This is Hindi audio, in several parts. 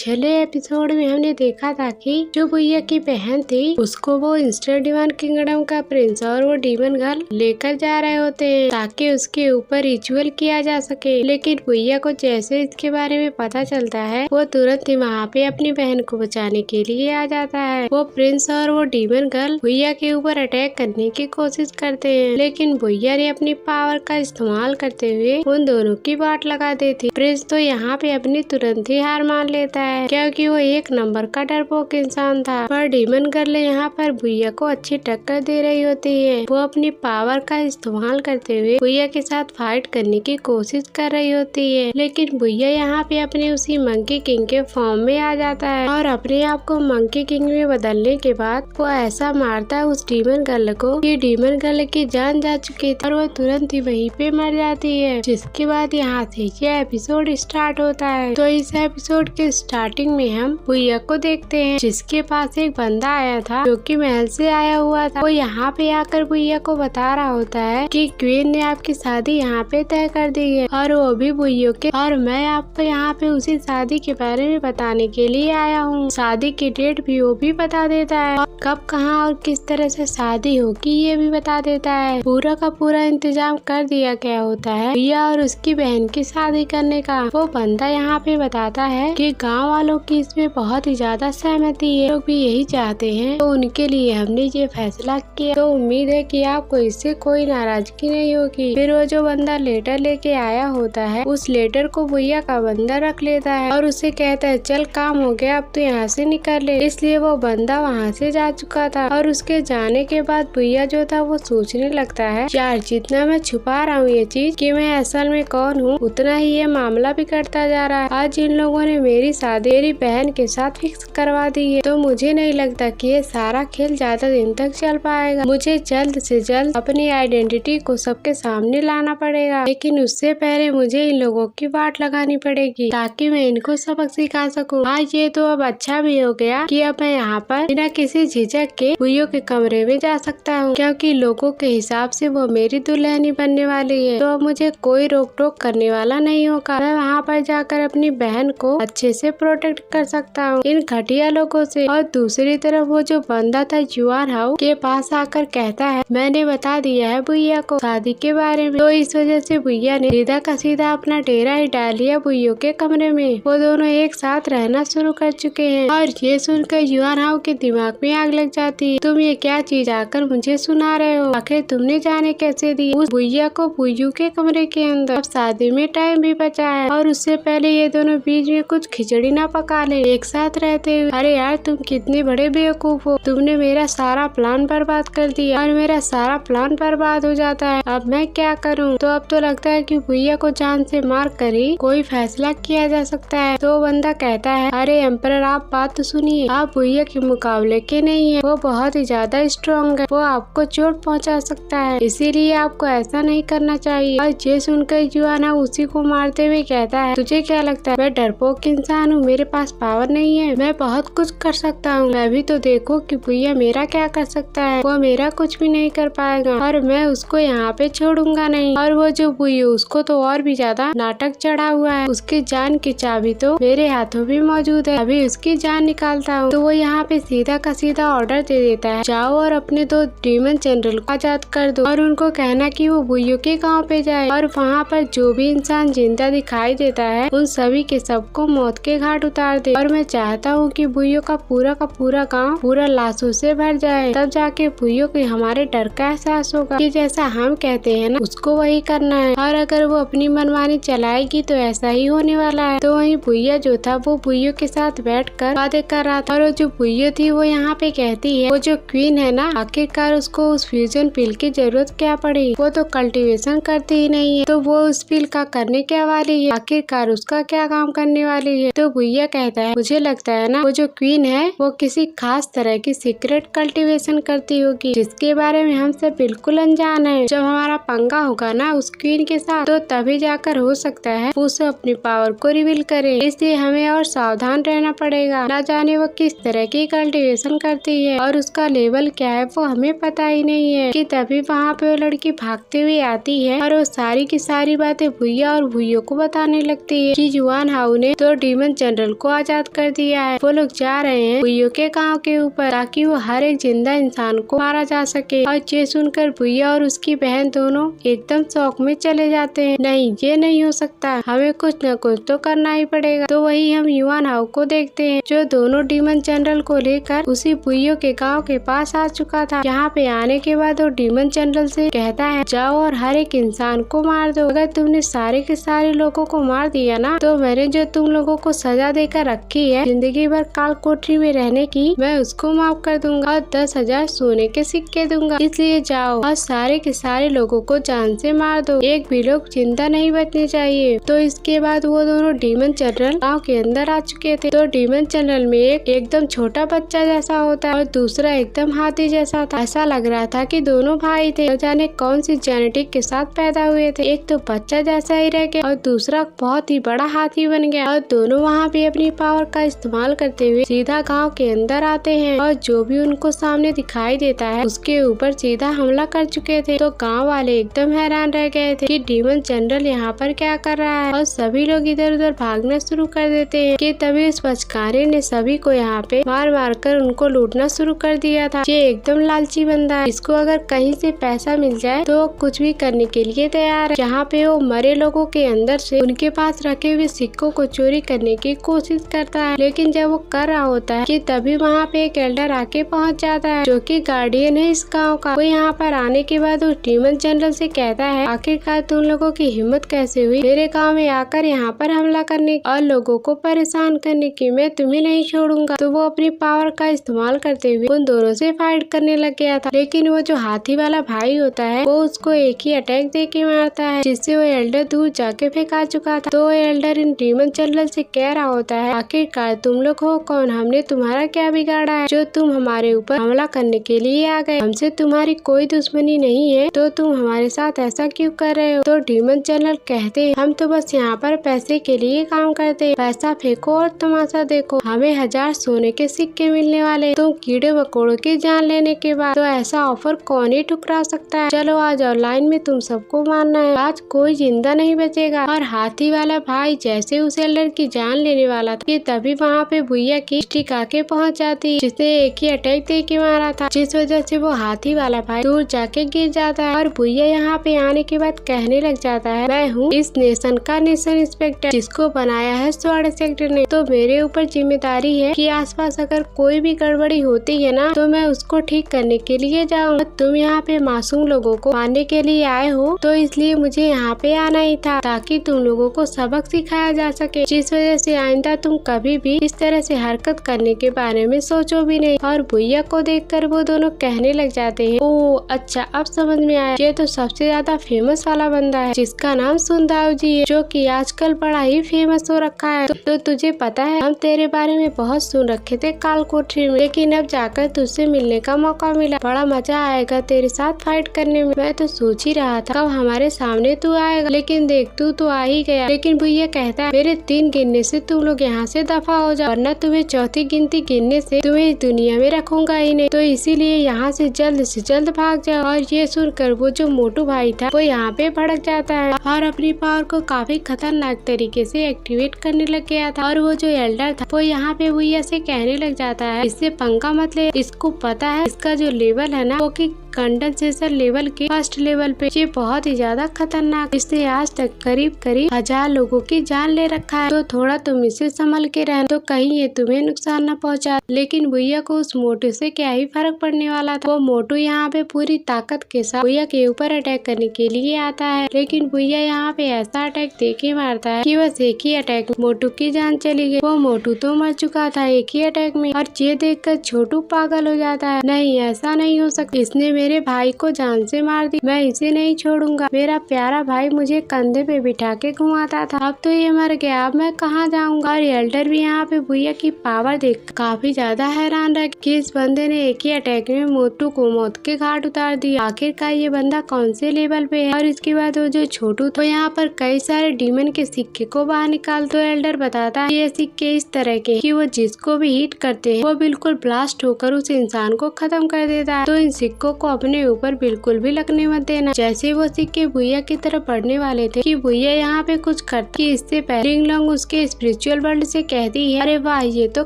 पिछले एपिसोड में हमने देखा था कि जो भैया की बहन थी उसको वो इंस्टर डिवाइन किंगडम का प्रिंस और वो डीमन गर्ल लेकर जा रहे होते हैं ताकि उसके ऊपर रिचुअल किया जा सके। लेकिन भैया को जैसे इसके बारे में पता चलता है वो तुरंत ही वहाँ पे अपनी बहन को बचाने के लिए आ जाता है। वो प्रिंस और वो डीमन गर्ल भैया के ऊपर अटैक करने की कोशिश करते हैं, लेकिन भैया ने अपनी पावर का इस्तेमाल करते हुए उन दोनों की बाट लगा दी थी। प्रिंस तो यहाँ पे अपनी तुरंत ही हार मान लेता है क्योंकि वो एक नंबर का डरपोक इंसान था। पर डीमन गर्ल यहाँ पर भैया को अच्छी टक्कर दे रही होती है। वो अपनी पावर का इस्तेमाल करते हुए भैया के साथ फाइट करने की कोशिश कर रही होती है, लेकिन भैया यहाँ पे अपने उसी मंकी किंग के फॉर्म में आ जाता है और अपने आप को मंकी किंग में बदलने के बाद वो ऐसा मारता है उस डीमन गर्ल को कि डीमन गर्ल की जान जा चुकी थी और वो तुरंत ही वहीं पे मर जाती है। जिसके बाद यहाँ से ये एपिसोड स्टार्ट होता है। तो इस एपिसोड के स्टार्टिंग में हम भैया को देखते हैं जिसके पास एक बंदा आया था जो कि महल से आया हुआ था। वो यहाँ पे आकर भैया को बता रहा होता है कि क्वीन ने आपकी शादी यहाँ पे तय कर दी है और वो भी भैया के, और मैं आपको यहाँ पे उसी शादी के बारे में बताने के लिए आया हूँ। शादी की डेट भी वो भी बता देता है और कब कहाँ और किस तरह से शादी होगी ये भी बता देता है। पूरा का पूरा इंतजाम कर दिया गया होता है भैया और उसकी बहन की शादी करने का। वो बंदा यहाँ पे बताता है कि गांव वालों की इसमें बहुत ही ज्यादा सहमति है, लोग भी यही चाहते हैं, तो उनके लिए हमने ये फैसला किया। तो उम्मीद है कि आपको इससे कोई नाराजगी नहीं होगी। फिर वो जो बंदा लेटर लेके आया होता है उस लेटर को भैया का बंदा रख लेता है और उसे कहता है चल काम हो गया अब तो यहाँ से निकल ले। इसलिए वो बंदा वहाँ से जा चुका था और उसके जाने के बाद भैया जो था वो सोचने लगता है यार जितना मैं छुपा रहा हूँ ये चीज कि मैं असल में कौन हूँ उतना ही ये मामला भी करता जा रहा है। आज इन लोगों ने मेरी शादी मेरी बहन के साथ फिक्स करवा दी है, तो मुझे नहीं लगता कि ये सारा खेल ज्यादा दिन तक चल पाएगा। मुझे जल्द से जल्द अपनी आइडेंटिटी को सबके सामने लाना पड़ेगा, लेकिन उससे पहले मुझे इन लोगों की बाट लगानी पड़ेगी ताकि मैं इनको सबक सिखा सकूं। आज ये तो अब अच्छा भी हो गया कि अब मैं यहाँ पर बिना किसी झिझक के भैया के कमरे में जा सकता हूँ क्योंकि लोगों के हिसाब से वो मेरी दुल्हनी बनने वाली है, तो अब मुझे कोई रोक टोक करने वाला नहीं होगा। मैं वहाँ पर जाकर अपनी बहन को अच्छे से प्रोटेक्ट कर सकता हूँ इन घटिया लोगों से। और दूसरी तरफ वो जो बंदा था जुआन हाउ के पास आकर कहता है मैंने बता दिया है भैया को शादी के बारे में, तो इस वजह से भैया ने सीधा का सीधा अपना डेरा ही डाल लिया भैया के कमरे में। वो दोनों एक साथ रहना शुरू कर चुके हैं और ये सुनकर जुआन हाउ के दिमाग में आग लग जाती है। तुम ये क्या चीज आकर मुझे सुना रहे हो, आखिर तुमने जाने कैसे दी उस भैया को भैया के कमरे के अंदर। अब शादी में टाइम भी बचा है और उससे पहले ये दोनों बीच में कुछ खिचड़ी ना पका ले एक साथ रहते हुए। अरे यार तुम कितने बड़े बेवकूफ हो, तुमने मेरा सारा प्लान बर्बाद कर दिया और मेरा सारा प्लान बर्बाद हो जाता है। अब मैं क्या करूं? तो अब तो लगता है कि भैया को जान से मार कर ही कोई फैसला किया जा सकता है। तो बंदा कहता है अरे एम्परर आप बात तो सुनिए, आप भैया के मुकाबले के नहीं है, वो बहुत ही ज्यादा स्ट्रॉन्ग है, वो आपको चोट पहुंचा सकता है, इसीलिए आपको ऐसा नहीं करना चाहिए। और ये सुनकर जुआना उसी को मारते हुए कहता है तुझे क्या लगता है मैं डरपोक इंसान हूँ, मेरे पास पावर नहीं है, मैं बहुत कुछ कर सकता हूँ, मैं भी तो देखो कि भैया मेरा क्या कर सकता है, वो मेरा कुछ भी नहीं कर पाएगा और मैं उसको यहाँ पे छोड़ूंगा नहीं। और वो जो भैया उसको तो और भी ज्यादा नाटक चढ़ा हुआ है, उसकी जान की चाबी तो मेरे हाथों भी मौजूद है, अभी उसकी जान निकालता हूँ। तो वो यहाँ पे सीधा का सीधा ऑर्डर दे देता है जाओ और अपने दो डीमन जनरल को आजाद कर दो और उनको कहना कि वो भैया के गाँव पे जाए और वहाँ पर जो भी इंसान जिंदा दिखाई देता है उन सभी के सबको मौत के घाट उतार दे। और मैं चाहता हूँ कि भैया का पूरा गांव पूरा लाशों से भर जाए, तब जाके भैया को हमारे डर का एहसास होगा कि जैसा हम कहते हैं ना उसको वही करना है, और अगर वो अपनी मनमानी चलाएगी तो ऐसा ही होने वाला है। तो वही भैया जो था वो भैया के साथ बैठकर बातें कर रहा था और वो जो भैया थी वो यहाँ पे कहती है वो जो क्वीन है ना आखिरकार उसको उस फ्यूजन पिल की जरूरत क्या पड़ी, वो तो कल्टीवेशन करती ही नहीं है, तो वो उस पिल का करने क्या वाली है, आखिरकार उसका क्या काम करने वाली है। तो भैया कहता है मुझे लगता है ना वो जो क्वीन है वो किसी खास तरह की सीक्रेट कल्टीवेशन करती होगी जिसके बारे में हम सब बिल्कुल अनजान है। जब हमारा पंगा होगा ना उस क्वीन के साथ तो तभी जाकर हो सकता है वो उसे अपनी पावर को रिवील करे, इसलिए हमें और सावधान रहना पड़ेगा। ना जाने वो किस तरह की कल्टीवेशन करती है और उसका लेवल क्या है वो हमें पता ही नहीं है। कि तभी वहाँ पे वो लड़की भागते हुए आती है और वो सारी की सारी बातें भैया और भैया को बताने लगती है कि जुआन हाउ ने तो डीमन जनरल जनरल को आजाद कर दिया है। वो लोग जा रहे हैं भुइयों के गांव के ऊपर ताकि वो हर एक जिंदा इंसान को मारा जा सके। और ये सुनकर भुइया और उसकी बहन दोनों एकदम शौक में चले जाते हैं। नहीं, ये नहीं हो सकता, हमें कुछ न कुछ तो करना ही पड़ेगा। तो वही हम युआन हाउ को देखते हैं जो दोनों डीमन जनरल को लेकर उसी भुइयों के गाँव के पास आ चुका था। यहाँ पे आने के बाद वो डीमन जनरल से कहता है जाओ और हर एक इंसान को मार दो। अगर तुमने सारे के सारे लोगों को मार दिया ना तो मैंने जो तुम लोगों को सजा देकर रखी है जिंदगी भर काल कोठरी में रहने की, मैं उसको माफ कर दूंगा और 10,000 सोने के सिक्के दूंगा। इसलिए जाओ और सारे के सारे लोगों को जान से मार दो, एक भी लोग जिंदा नहीं बचने चाहिए। तो इसके बाद वो दोनों डीमन जनरल गाँव के अंदर आ चुके थे। तो डीमन जनरल में एक एकदम छोटा बच्चा जैसा होता है और दूसरा एकदम हाथी जैसा था। ऐसा लग रहा था कि दोनों भाई थे, न जाने कौन सी जेनेटिक के साथ पैदा हुए थे। एक तो बच्चा जैसा ही रह गया और दूसरा बहुत ही बड़ा हाथी बन गया। और दोनों वहाँ पे अपनी पावर का इस्तेमाल करते हुए सीधा गांव के अंदर आते हैं और जो भी उनको सामने दिखाई देता है उसके ऊपर सीधा हमला कर चुके थे। तो गांव वाले एकदम हैरान रह गए थे कि डीमन जनरल यहाँ पर क्या कर रहा है और सभी लोग इधर उधर भागना शुरू कर देते हैं कि तभी उस बचकाने ने सभी को यहाँ पे मार मार कर उनको लूटना शुरू कर दिया था। ये एकदम लालची बंदा है, इसको अगर कहीं से पैसा मिल जाए तो कुछ भी करने के लिए तैयार है। जहाँ पे वो मरे लोगों के अंदर से उनके पास रखे हुए सिक्कों को चोरी करने की कोशिश करता है। लेकिन जब वो कर रहा होता है कि तभी वहाँ पे एक एल्डर आके पहुँच जाता है जो कि गार्डियन है इस गाँव का। वो यहाँ पर आने के बाद वो डीमन जनरल से कहता है आखिरकार तुम लोगों की हिम्मत कैसे हुई मेरे गाँव में आकर यहाँ पर हमला करने और लोगों को परेशान करने की, मैं तुम्हें नहीं छोड़ूंगा। तो वो अपनी पावर का इस्तेमाल करते हुए उन दोनों से फाइट करने लग गया था। लेकिन वो जो हाथी वाला भाई होता है वो उसको एक ही अटैक दे के मारता है जिससे वो एल्डर दूर जाके फेंका चुका था। तो एल्डर इन डीमन जनरल से कह रहा होता है आखिरकार तुम लोग हो कौन, हमने तुम्हारा क्या बिगाड़ा है जो तुम हमारे ऊपर हमला करने के लिए आ गए, हमसे तुम्हारी कोई दुश्मनी नहीं है तो तुम हमारे साथ ऐसा क्यों कर रहे हो। तो डीमन जनरल कहते हैं हम तो बस यहाँ पर पैसे के लिए काम करते हैं, पैसा फेंको और तमाशा देखो, हमें 1000 सोने के सिक्के मिलने वाले, तुम कीड़े मकोड़ों की जान लेने के बाद तो ऐसा ऑफर कौन ही ठुकरा सकता है। चलो आ जाओ, लाइन में तुम सबको मारना है, आज कोई जिंदा नहीं बचेगा। और हाथी वाला भाई जैसे उस एल्डर की जान लेने वाला था कि तभी वहाँ पे भुइया की स्टिक आके पहुँच जाती जिसने एक ही अटैक दे के मारा था, जिस वजह से वो हाथी वाला भाई दूर जाके गिर जाता है। और भुइया यहाँ पे आने के बाद कहने लग जाता है मैं हूँ इस नेशन का नेशन इंस्पेक्टर जिसको बनाया है स्वर्ण सेक्टर ने, तो मेरे ऊपर जिम्मेदारी है कि आसपास अगर कोई भी गड़बड़ी होती है ना तो मैं उसको ठीक करने के लिए जाऊँ। तुम यहाँ पे मासूम लोगों को मारने के लिए आए हो तो इसलिए मुझे यहाँ पे आना ही था ताकि तुम लोगों को सबक सिखाया जा सके, जिस वजह से आइंदा तुम कभी भी इस तरह से हरकत करने के बारे में सोचो भी नहीं। और भुइया को देखकर वो दोनों कहने लग जाते हैं ओ अच्छा अब समझ में आया, ये तो सबसे ज्यादा फेमस वाला बंदा है जिसका नाम सुनदाव जी है जो कि आजकल बड़ा ही फेमस हो रखा है। तो तुझे पता है हम तेरे बारे में बहुत सुन रखे थे काल कोठरी में, लेकिन अब जाकर तुझसे मिलने का मौका मिला, बड़ा मजा आएगा तेरे साथ फाइट करने में। मैं तो सोच ही रहा था कब हमारे सामने तू आएगा, लेकिन देख तू तो आ ही गया। लेकिन भुइया कहता है मेरे 3 गिनने से तुम लोग यहाँ से दफा हो जाओ वरना तुम्हें चौथी गिनती गिनने से तुम्हें इस दुनिया में रखूंगा ही नहीं, तो इसीलिए यहाँ से जल्द भाग जाओ। और ये सुनकर वो जो मोटू भाई था वो यहाँ पे भड़क जाता है और अपनी पावर को काफी खतरनाक तरीके से एक्टिवेट करने लग गया था। और वो जो एल्डर था वो यहाँ पे भुइया से कहने लग जाता है इससे पंगा मत ले, इसको पता है इसका जो लेवल है ना वो कि कंडेंसेशन लेवल के फर्स्ट लेवल पे, ये बहुत ही ज्यादा खतरनाक, इसने आज तक करीब 1000 लोगों की जान ले रखा है, तो थोड़ा तुम इसे संभल के रहना तो कहीं ये तुम्हें नुकसान न पहुंचा। लेकिन भुइया को उस मोटू से क्या ही फर्क पड़ने वाला था। वो मोटू यहाँ पे पूरी ताकत के साथ भुइया के ऊपर अटैक करने के लिए आता है, लेकिन भुइया यहाँ पे ऐसा अटैक दे के मारता है कि बस एक ही अटैक में मोटू की जान चली गई। वो मोटू तो मर चुका था एक ही अटैक में। और ये देखकर छोटू पागल हो जाता है, नहीं ऐसा नहीं हो सकता, इसने मेरे भाई को जान से मार दी, मैं इसे नहीं छोड़ूंगा, मेरा प्यारा भाई मुझे कंधे पे बिठा के घुमाता था, अब तो ये मर गया, अब मैं कहाँ जाऊंगा। और एल्डर भी यहाँ पे भुइया की पावर देख काफी ज्यादा हैरान रह कि इस बंदे ने एक ही अटैक में मोटू को मौत के घाट उतार दिया, आखिरकार ये बंदा कौन से लेवल पे है। और इसके बाद वो जो छोटू तो यहाँ पर कई सारे डीमन के सिक्के को बाहर निकाल, तो एल्डर बताता है ये सिक्के इस तरह के कि वो जिसको भी हिट करते हैं वो बिल्कुल ब्लास्ट होकर उस इंसान को खत्म कर देता है। तो इन सिक्कों को को अपने ऊपर बिल्कुल भी लगने मत देना। जैसे वो सिक्के भैया की तरफ बढ़ने वाले थे कि भैया यहाँ पे कुछ करता कि इससे पहले लिंग लोंग उसके स्पिरिचुअल वर्ल्ड से कहती है, अरे वाह ये तो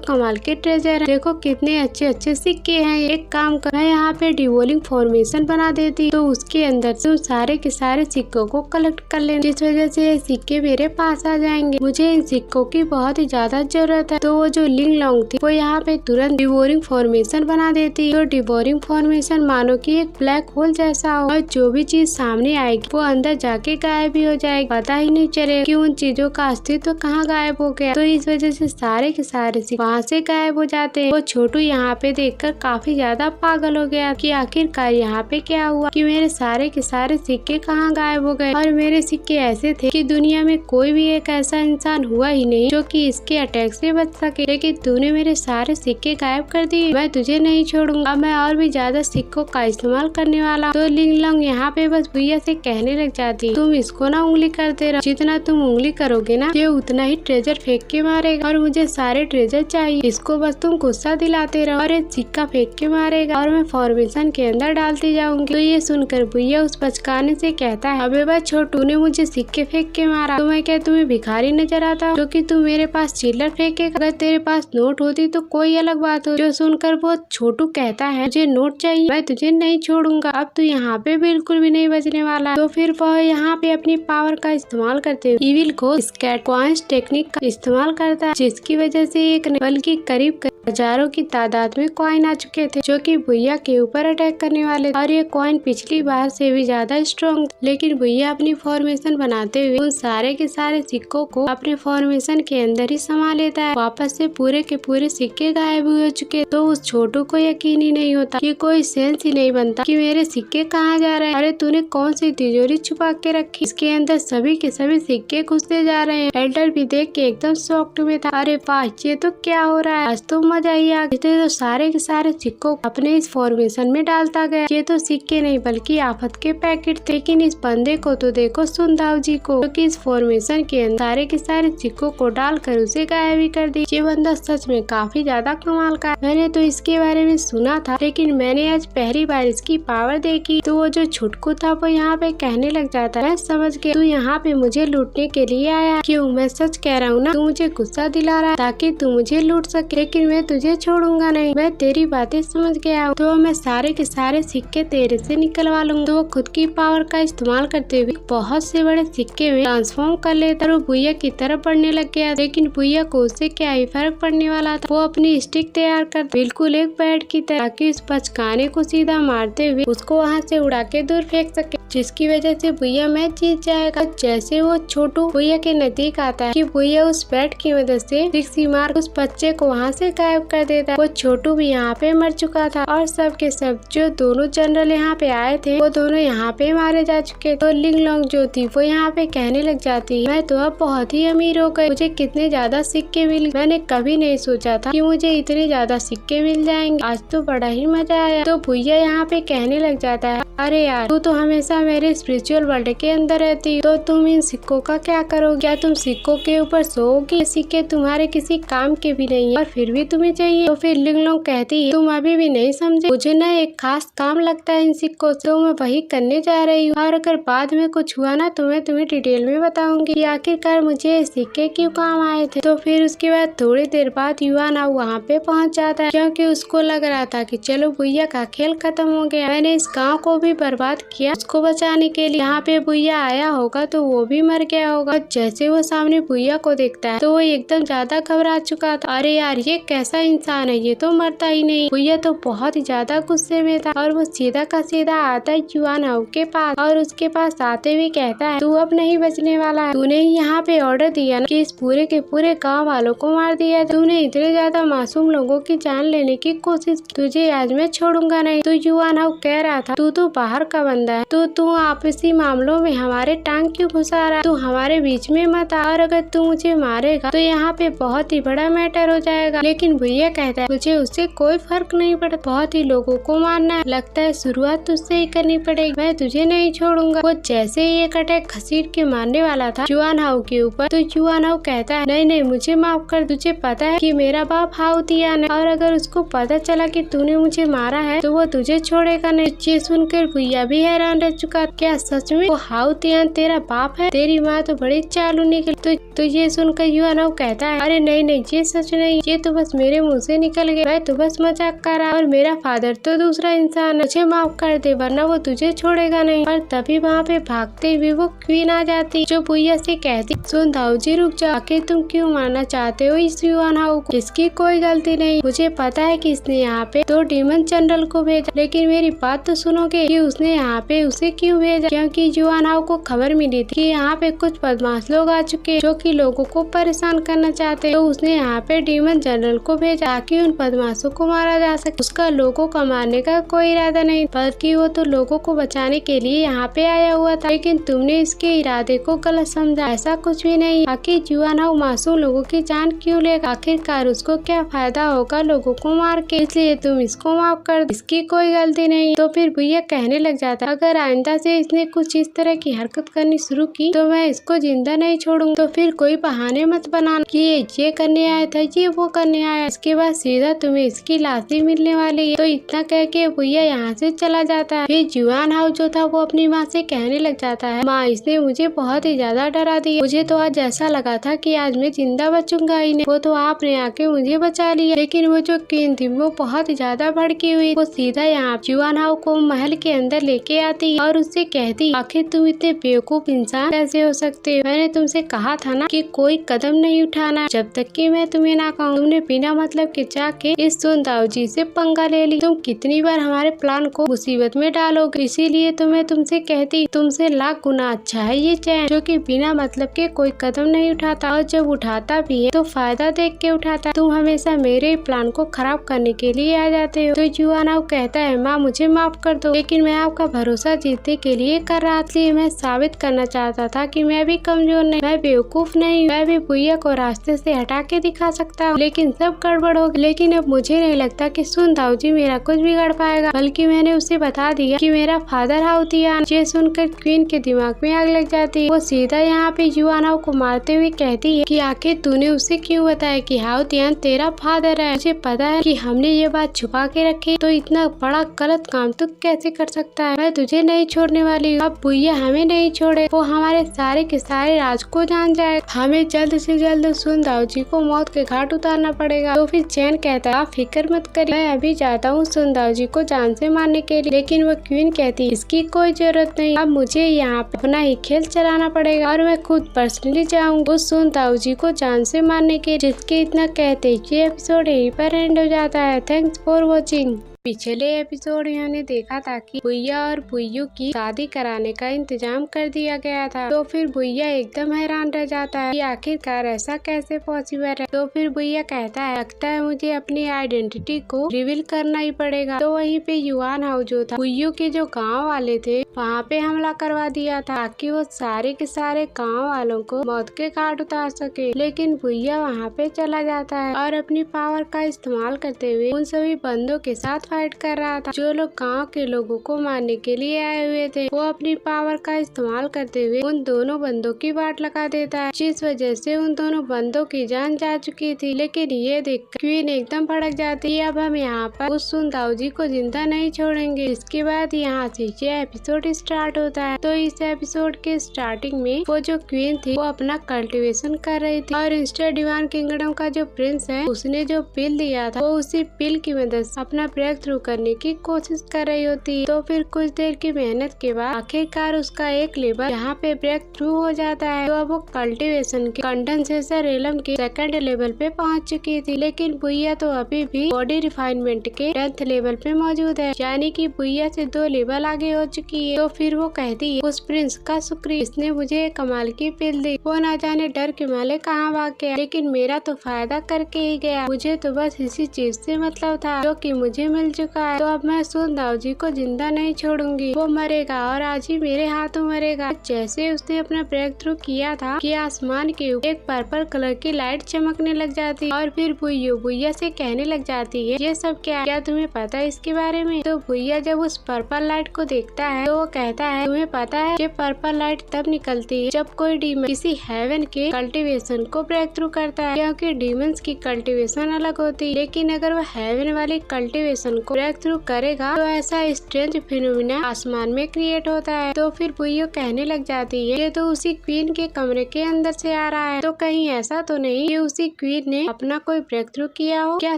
कमाल के ट्रेजर है, देखो कितने अच्छे अच्छे सिक्के हैं। एक काम कर, मैं यहाँ पे डिवोलिंग फॉर्मेशन बना देती तो उसके अंदर तुम सारे के सारे सिक्कों को कलेक्ट कर लेना, जिस वजह से ये सिक्के मेरे पास आ जाएंगे। मुझे इन सिक्कों की बहुत ही ज्यादा जरूरत है। तो वो जो लिंग लोंग थी वो यहाँ पे तुरंत डिवोरिंग फॉर्मेशन बना देती। तो डिवोरिंग फॉर्मेशन मानो कि एक ब्लैक होल जैसा हो और जो भी चीज सामने आएगी वो अंदर जाके गायब भी हो जाएगी, पता ही नहीं चलेगा कि उन चीजों का अस्तित्व कहाँ गायब हो गया। तो इस वजह से सारे के सारे वहाँ से गायब हो जाते हैं। वो छोटू यहाँ पे देखकर काफी ज्यादा पागल हो गया कि आखिरकार यहाँ पे क्या हुआ कि मेरे सारे के सारे सिक्के कहाँ गायब हो गए। और मेरे सिक्के ऐसे थे कि दुनिया में कोई भी एक ऐसा इंसान हुआ ही नहीं जो कि इसके अटैक से बच सके, लेकिन तूने मेरे सारे सिक्के गायब कर दिए। मैं तुझे नहीं छोड़ूंगा, अब मैं और भी ज्यादा सिक्कों का इस्तेमाल करने वाला। तो लिंग लोंग यहाँ पे बस भैया से कहने लग जाती, तुम इसको ना उंगली करते रहो, जितना तुम उंगली करोगे ना ये उतना ही ट्रेजर फेंक के मारेगा और मुझे सारे ट्रेजर चाहिए। इसको बस तुम गुस्सा दिलाते रहो और एक सिक्का फेंक के मारेगा और मैं फॉर्मेशन के अंदर डालती जाऊंगी। तो ये सुनकर भैया उस बचकाने से कहता है, अबे बस छोटू ने मुझे सिक्के फेंक के मारा तो मैं क्या तुम्हें भिखारी नजर आता जो कि तू मेरे पास चिल्लर फेंके? अगर तेरे पास नोट होती तो कोई अलग बात हो। जो सुनकर वो छोटू कहता है, मुझे नोट चाहिए, मैं तुझे नहीं छोड़ूंगा, अब तू यहाँ पे बिल्कुल भी नहीं बचने वाला। तो फिर वह यहाँ पे अपनी पावर का इस्तेमाल करते हुए इविल को स्कैट कॉइंस टेक्निक का इस्तेमाल करता है, जिसकी वजह से एक बल्कि करीब हजारों की तादाद में कॉइन आ चुके थे जो कि भैया के ऊपर अटैक करने वाले। और ये कॉइन पिछली बार से भी ज्यादा स्ट्रॉन्ग, लेकिन भैया अपनी फॉर्मेशन बनाते हुए उन सारे के सारे सिक्कों को अपने फॉर्मेशन के अंदर ही समा लेता है। वापस से पूरे के पूरे सिक्के गायब हो चुके। तो उस छोटू को यकीन ही नहीं होता कि कोई सेंस ही नहीं बनता कि मेरे सिक्के कहाँ जा रहे हैं। अरे तूने कौन सी तिजोरी छुपा के रखी, इसके अंदर सभी के सभी सिक्के घुसते जा रहे हैं। एल्डर भी देख के एकदम शॉक्ड में था, अरे वाह ये तो क्या हो रहा है, आज तो मजा ही आ गया। तो सारे के सारे सिक्कों अपने इस फॉर्मेशन में डालता गया। ये तो सिक्के नहीं बल्कि आफत के पैकेट थे। लेकिन इस बंदे को तो देखो सुनदाव जी को, क्योंकि इस फॉर्मेशन के अंदर सारे के सारे सिक्कों को डालकर उसे गायब भी कर दी। ये बंदा सच में काफी ज्यादा कमाल का है। मैंने तो इसके बारे में सुना था लेकिन मैंने आज पहली बार इसकी पावर देखी। तो वो जो छुटकू था वो यहाँ पे कहने लग जाता है, मैं समझ गया तू यहाँ पे मुझे लूटने के लिए आया। क्यों, मैं सच कह रहा हूँ ना, तू मुझे गुस्सा दिला रहा है ताकि तू मुझे लूट सके, लेकिन मैं तुझे छोड़ूंगा नहीं। मैं तेरी बातें समझ गया हूँ, तो मैं सारे के सारे सिक्के तेरे से निकलवा लूंगा। तो वो खुद की पावर का इस्तेमाल करते हुए बहुत से बड़े सिक्के में ट्रांसफॉर्म कर लेता और वो भैया की तरफ बढ़ने लग गया। लेकिन भैया को उससे क्या ही फर्क पड़ने वाला था। वो अपनी स्टिक तैयार कर बिल्कुल एक बैट की तरह ताकि उस बचकाने को सीधा मारते हुए उसको वहाँ से उड़ा के दूर फेंक सके, जिसकी वजह से भैया मैच जीत जाएगा। जैसे वो छोटू भैया के नजदीक आता है कि भैया उस बैट की मदद से सिक्सी मार उस बच्चे को वहाँ से गायब कर देता है। वो छोटू भी यहाँ पे मर चुका था और सब के सब जो दोनों जनरल यहाँ पे आए थे वो दोनों यहाँ पे मारे जा चुके। तो लिंग लोंग जो थी वो यहाँ पे कहने लग जाती है, मैं तो अब बहुत ही अमीर हो गई, मुझे कितने ज्यादा सिक्के मिल, मैंने कभी नहीं सोचा था कि मुझे इतने ज्यादा सिक्के मिल जाएंगे, आज तो बड़ा ही मजा आया। तो भैया यहाँ पे कहने लग जाता है, अरे यार तू तो हमेशा मेरे स्पिरिचुअल वर्ल्ड के अंदर रहती, तो तुम इन सिक्कों का क्या करोगे? क्या तुम सिक्कों के ऊपर सोओगी? सिक्के तुम्हारे किसी काम के भी नहीं है और फिर भी तुम्हें चाहिए। तो फिर लिंग लोंग कहती है, तुम अभी भी नहीं समझे, मुझे ना एक खास काम लगता है इन सिक्कों से, तो मैं वही करने जा रही हूँ और अगर बाद में कुछ हुआ ना तो मैं तुम्हें डिटेल में बताऊंगी कि आखिरकार मुझे सिक्के क्यों काम आए थे। तो फिर उसके बाद थोड़ी देर बाद युवान वहाँ पे पहुँच जाता है, क्योंकि उसको लग रहा था कि चलो भैया का खेल खत्म हो गया, मैंने इस गाँव को भी बर्बाद किया उसको बचाने के लिए। यहाँ पे भैया आया होगा तो वो भी मर गया होगा। जैसे वो सामने भैया को देखता है तो वो एकदम ज्यादा घबरा चुका था, अरे यार ये कैसा इंसान है, ये तो मरता ही नहीं। भैया तो बहुत ही ज्यादा गुस्से में था और वो सीधा का सीधा आता है युवान के पास और उसके पास आते हुए कहता है, तू अब नहीं बचने वाला है, तूने ही यहाँ पे ऑर्डर दिया ना कि इस पूरे के पूरे गाँव वालों को मार दिया, तूने इतने ज्यादा मासूम लोगों की जान लेने की कोशिश, तुझे आज मैं छोड़ूंगा नहीं। तो युवान कह रहा था, तू तो बाहर का बंदा है, तो तू आपसी मामलों में हमारे टांग क्यों घुसा रहा है? तू हमारे बीच में मत आ, और अगर तू मुझे मारेगा तो यहाँ पे बहुत ही बड़ा मैटर हो जाएगा। लेकिन भैया कहता है मुझे उससे कोई फर्क नहीं पड़ता, बहुत ही लोगों को मारना है, लगता है शुरुआत तुझसे ही करनी पड़ेगी, मैं तुझे नहीं छोड़ूंगा। वो जैसे ही एक अटैक घसीट के मारने वाला था जुआन हाउ के ऊपर, तो जुआन हाउ कहता है नहीं नहीं मुझे माफ कर, तुझे पता है कि मेरा बाप हाउ तियान है, और अगर उसको पता चला कि तूने मुझे मारा है तो वो तुझे छोड़ेगा नहीं। ये सुनकर भैया भी हैरान रह चुका, क्या सच में वो हाउ तियान तेरा बाप है? तेरी माँ तो बड़ी चालू निकली। तो ये सुनकर जुआन हाउ कहता है अरे नहीं नहीं ये सच नहीं, ये तो बस मेरे मुँह से निकल गया, मैं तो बस मजाक कर रहा, और मेरा फादर तो दूसरा इंसान है, मुझे माफ कर दे वरना वो तुझे छोड़ेगा नहीं। और तभी वहाँ पे भागते हुए वो क्वीन आ जाती, जो भैया से कहती सुन दाऊ जी रुक जाओ, आखिर तुम क्यों मारना चाहते हो इस जुआन हाउ को? इसकी कोई गलती नहीं, मुझे पता है कि इसने यहाँ पे 2 डीमन जनरल को भेजा, लेकिन मेरी बात तो सुनोगे कि उसने यहाँ पे उसे क्यों भेजा? क्योंकि जुआन हाउ को खबर मिली थी कि यहाँ पे कुछ बदमाश लोग आ चुके जो कि लोगों को परेशान करना चाहते, तो उसने यहाँ पे डीमन जनरल को भेजा ताकि उन बदमाशों को मारा जा सके। उसका लोगों को मारने का कोई इरादा नहीं, बल्कि वो तो लोगों को बचाने के लिए यहाँ पे आया हुआ था, लेकिन तुमने इसके इरादे को गलत समझा, ऐसा कुछ भी नहीं। आखिर जुआन हाउ मासूम लोगों की जान क्यों लेगा? आखिरकार उसको क्या फायदा होगा लोगों को मार के? इसलिए तुम इसको माफ कर, इसकी कोई गलती नहीं। तो फिर भैया कहने लग जाता अगर आइंदा से इसने कुछ इस तरह की हरकत करनी शुरू की तो मैं इसको जिंदा नहीं छोड़ूंगा। तो फिर कोई बहाने मत बनाना कि ये करने आया था, ये वो करने आया, इसके बाद सीधा तुम्हें इसकी लाश ही मिलने वाली है। तो इतना कह के भैया यहाँ से चला जाता है। फिर जुआन हाउ जो था वो अपनी माँ से कहने लग जाता है माँ इसने मुझे बहुत ही ज्यादा डरा दिया, मुझे तो आज ऐसा लगा था कि आज मैं जिंदा बचूंगा ही नहीं, वो तो आपने आके मुझे बचा लिया। लेकिन वो जो क्वीन थी वो बहुत ही ज्यादा भड़की हुई, वो सीधा यहाँ जुआन हाउ को महल के अंदर लेके आती और उससे कहती आखिर तुम इतने बेवकूफ इंसान कैसे हो सकते हो? मैंने तुमसे कहा था ना कि कोई कदम नहीं उठाना जब तक कि मैं तुम्हें ना कहूँ। तुमने बिना मतलब के जाके इस सुन दाऊ जी से पंगा ले ली, तुम कितनी बार हमारे प्लान को मुसीबत में डालोगे, इसीलिए तो मैं तुमसे कहती तुमसे लाख गुना अच्छा है ये चैन जो कि बिना मतलब के कोई कदम नहीं उठाता, और जब उठाता भी है तो फायदा देख के उठाता। तुम हमेशा मेरे प्लान को खराब करने के लिए आ जाते हो। तो जुआन हाउ कहता है माँ मुझे माफ कर दो, लेकिन मैं आपका भरोसा जीतने के लिए कर रहा था, इसलिए मैं साबित करना चाहता था कि मैं भी कमजोर नहीं, मैं बेवकूफ नहीं, मैं भी भैया को रास्ते से हटा के दिखा सकता हूँ, लेकिन सब गड़बड़ हो गई। लेकिन अब मुझे नहीं लगता कि सुन दाऊ जी मेरा कुछ बिगाड़ पाएगा, बल्कि मैंने उसे बता दिया कि मेरा फादर हाउ तियान। ये सुनकर क्वीन के दिमाग में आग लग जाती है, वो सीधा यहाँ पे जुआन हाउ को मारते हुए कहती है कि आखिर तूने उसे क्यों बताया कि हाउ तियान तेरा फादर है? मुझे पता है कि हमने ये बात छुपा के रखी, तो इतना बड़ा गलत काम तू कैसे कर सकता है? मैं तुझे नहीं छोड़ने वाली, अब भैया हमें नहीं छोड़े वो हमारे सारे के सारे राज को जान जाए, हमें जल्द से जल्द सुन दाऊ जी को मौत के घाट उतारना पड़ेगा। तो फिर चैन कहता है आप फिक्र मत करिए, मैं अभी जाता हूँ सुन दाऊ जी को जान से मारने के लिए। लेकिन वो क्वीन कहती इसकी कोई जरूरत नहीं, अब मुझे यहाँ पे अपना ही खेल चलाना पड़ेगा और मैं खुद पर्सनली जाऊंगा उस सुन दाऊ जी को जान से मारने के। जिसके इतना कहते ये एपिसोड यहीं पर एंड हो जाता है। Thanks for watching. पिछले एपिसोड में हमने देखा था कि भैया और भुइयू की शादी कराने का इंतजाम कर दिया गया था, तो फिर भैया एकदम हैरान रह जाता है कि आखिरकार ऐसा कैसे पॉसिबल है। तो फिर भैया कहता है लगता है मुझे अपनी आइडेंटिटी को रिवील करना ही पड़ेगा। तो वहीं पे जुआन हाउ जो था भुइयू के जो गाँव वाले थे वहाँ पे हमला करवा दिया था ताकि वो सारे के सारे गाँव वालों को मौत के घाट उतार सके। लेकिन भैया वहाँ पे चला जाता है और अपनी पावर का इस्तेमाल करते हुए उन सभी बंदों के साथ फाइट कर रहा था जो लोग गांव के लोगों को मारने के लिए आए हुए थे। वो अपनी पावर का इस्तेमाल करते हुए उन दोनों बंदों की बाट लगा देता है, जिस वजह से उन दोनों बंदों की जान जा चुकी थी। लेकिन ये देख क्वीन एकदम भड़क जाती है, अब हम यहाँ पर उस सुन दाऊ जी को जिंदा नहीं छोड़ेंगे। इसके बाद यहाँ से ये एपिसोड स्टार्ट होता है। तो इस एपिसोड के स्टार्टिंग में वो जो क्वीन थी वो अपना कल्टीवेशन कर रही थी और इंस्टाडिवान किंगडम का जो प्रिंस है उसने जो पिल दिया था वो उसी पिल की मदद से अपना ब्रेक थ्रू करने की कोशिश कर रही होती। तो फिर कुछ देर की मेहनत के बाद आखिरकार उसका एक लेवल यहाँ पे ब्रेक थ्रू हो जाता है। तो अब वो कल्टीवेशन के कंडेंसेशन रेलम के सेकंड लेवल पे पहुँच चुकी थी। लेकिन बुइया तो अभी भी बॉडी रिफाइनमेंट के 10th लेवल पे मौजूद है, यानी कि बुइया से 2 लेवल आगे हो चुकी है। तो फिर वो कहती है उस प्रिंस का शुक्रिया, इसने मुझे कमाल की पिल दी, वो ना जाने डर के मारे कहाँ भाग गया, लेकिन मेरा तो फायदा करके ही गया। मुझे तो बस इसी चीज से मतलब था जो कि मुझे मिल चुका है, तो अब मैं सुनदाओ जी को जिंदा नहीं छोड़ूंगी, वो मरेगा और आज ही मेरे हाथों मरेगा। जैसे उसने अपना ब्रेक थ्रू किया था कि आसमान के ऊपर एक पर्पल कलर की लाइट चमकने लग जाती और फिर भुइया से कहने लग जाती है, ये सब क्या तुम्हें पता है इसके बारे में? तो भुइया जब उस पर्पल लाइट को देखता है तो वो कहता है, तुम्हें पता है कि पर्पल लाइट तब निकलती है जब कोई डीमन किसी हेवन के कल्टीवेशन को ब्रेक थ्रू करता है, क्योंकि डीमंस की कल्टीवेशन अलग होती है, लेकिन अगर वो हेवन वाली कल्टीवेशन को ब्रेक थ्रू करेगा तो ऐसा स्ट्रेंज फिनोमिना आसमान में क्रिएट होता है। तो फिर भुइया कहने लग जाती है, ये तो उसी क्वीन के कमरे के अंदर से आ रहा है, तो कहीं ऐसा तो नहीं कि उसी क्वीन ने अपना कोई ब्रेक थ्रू किया हो? क्या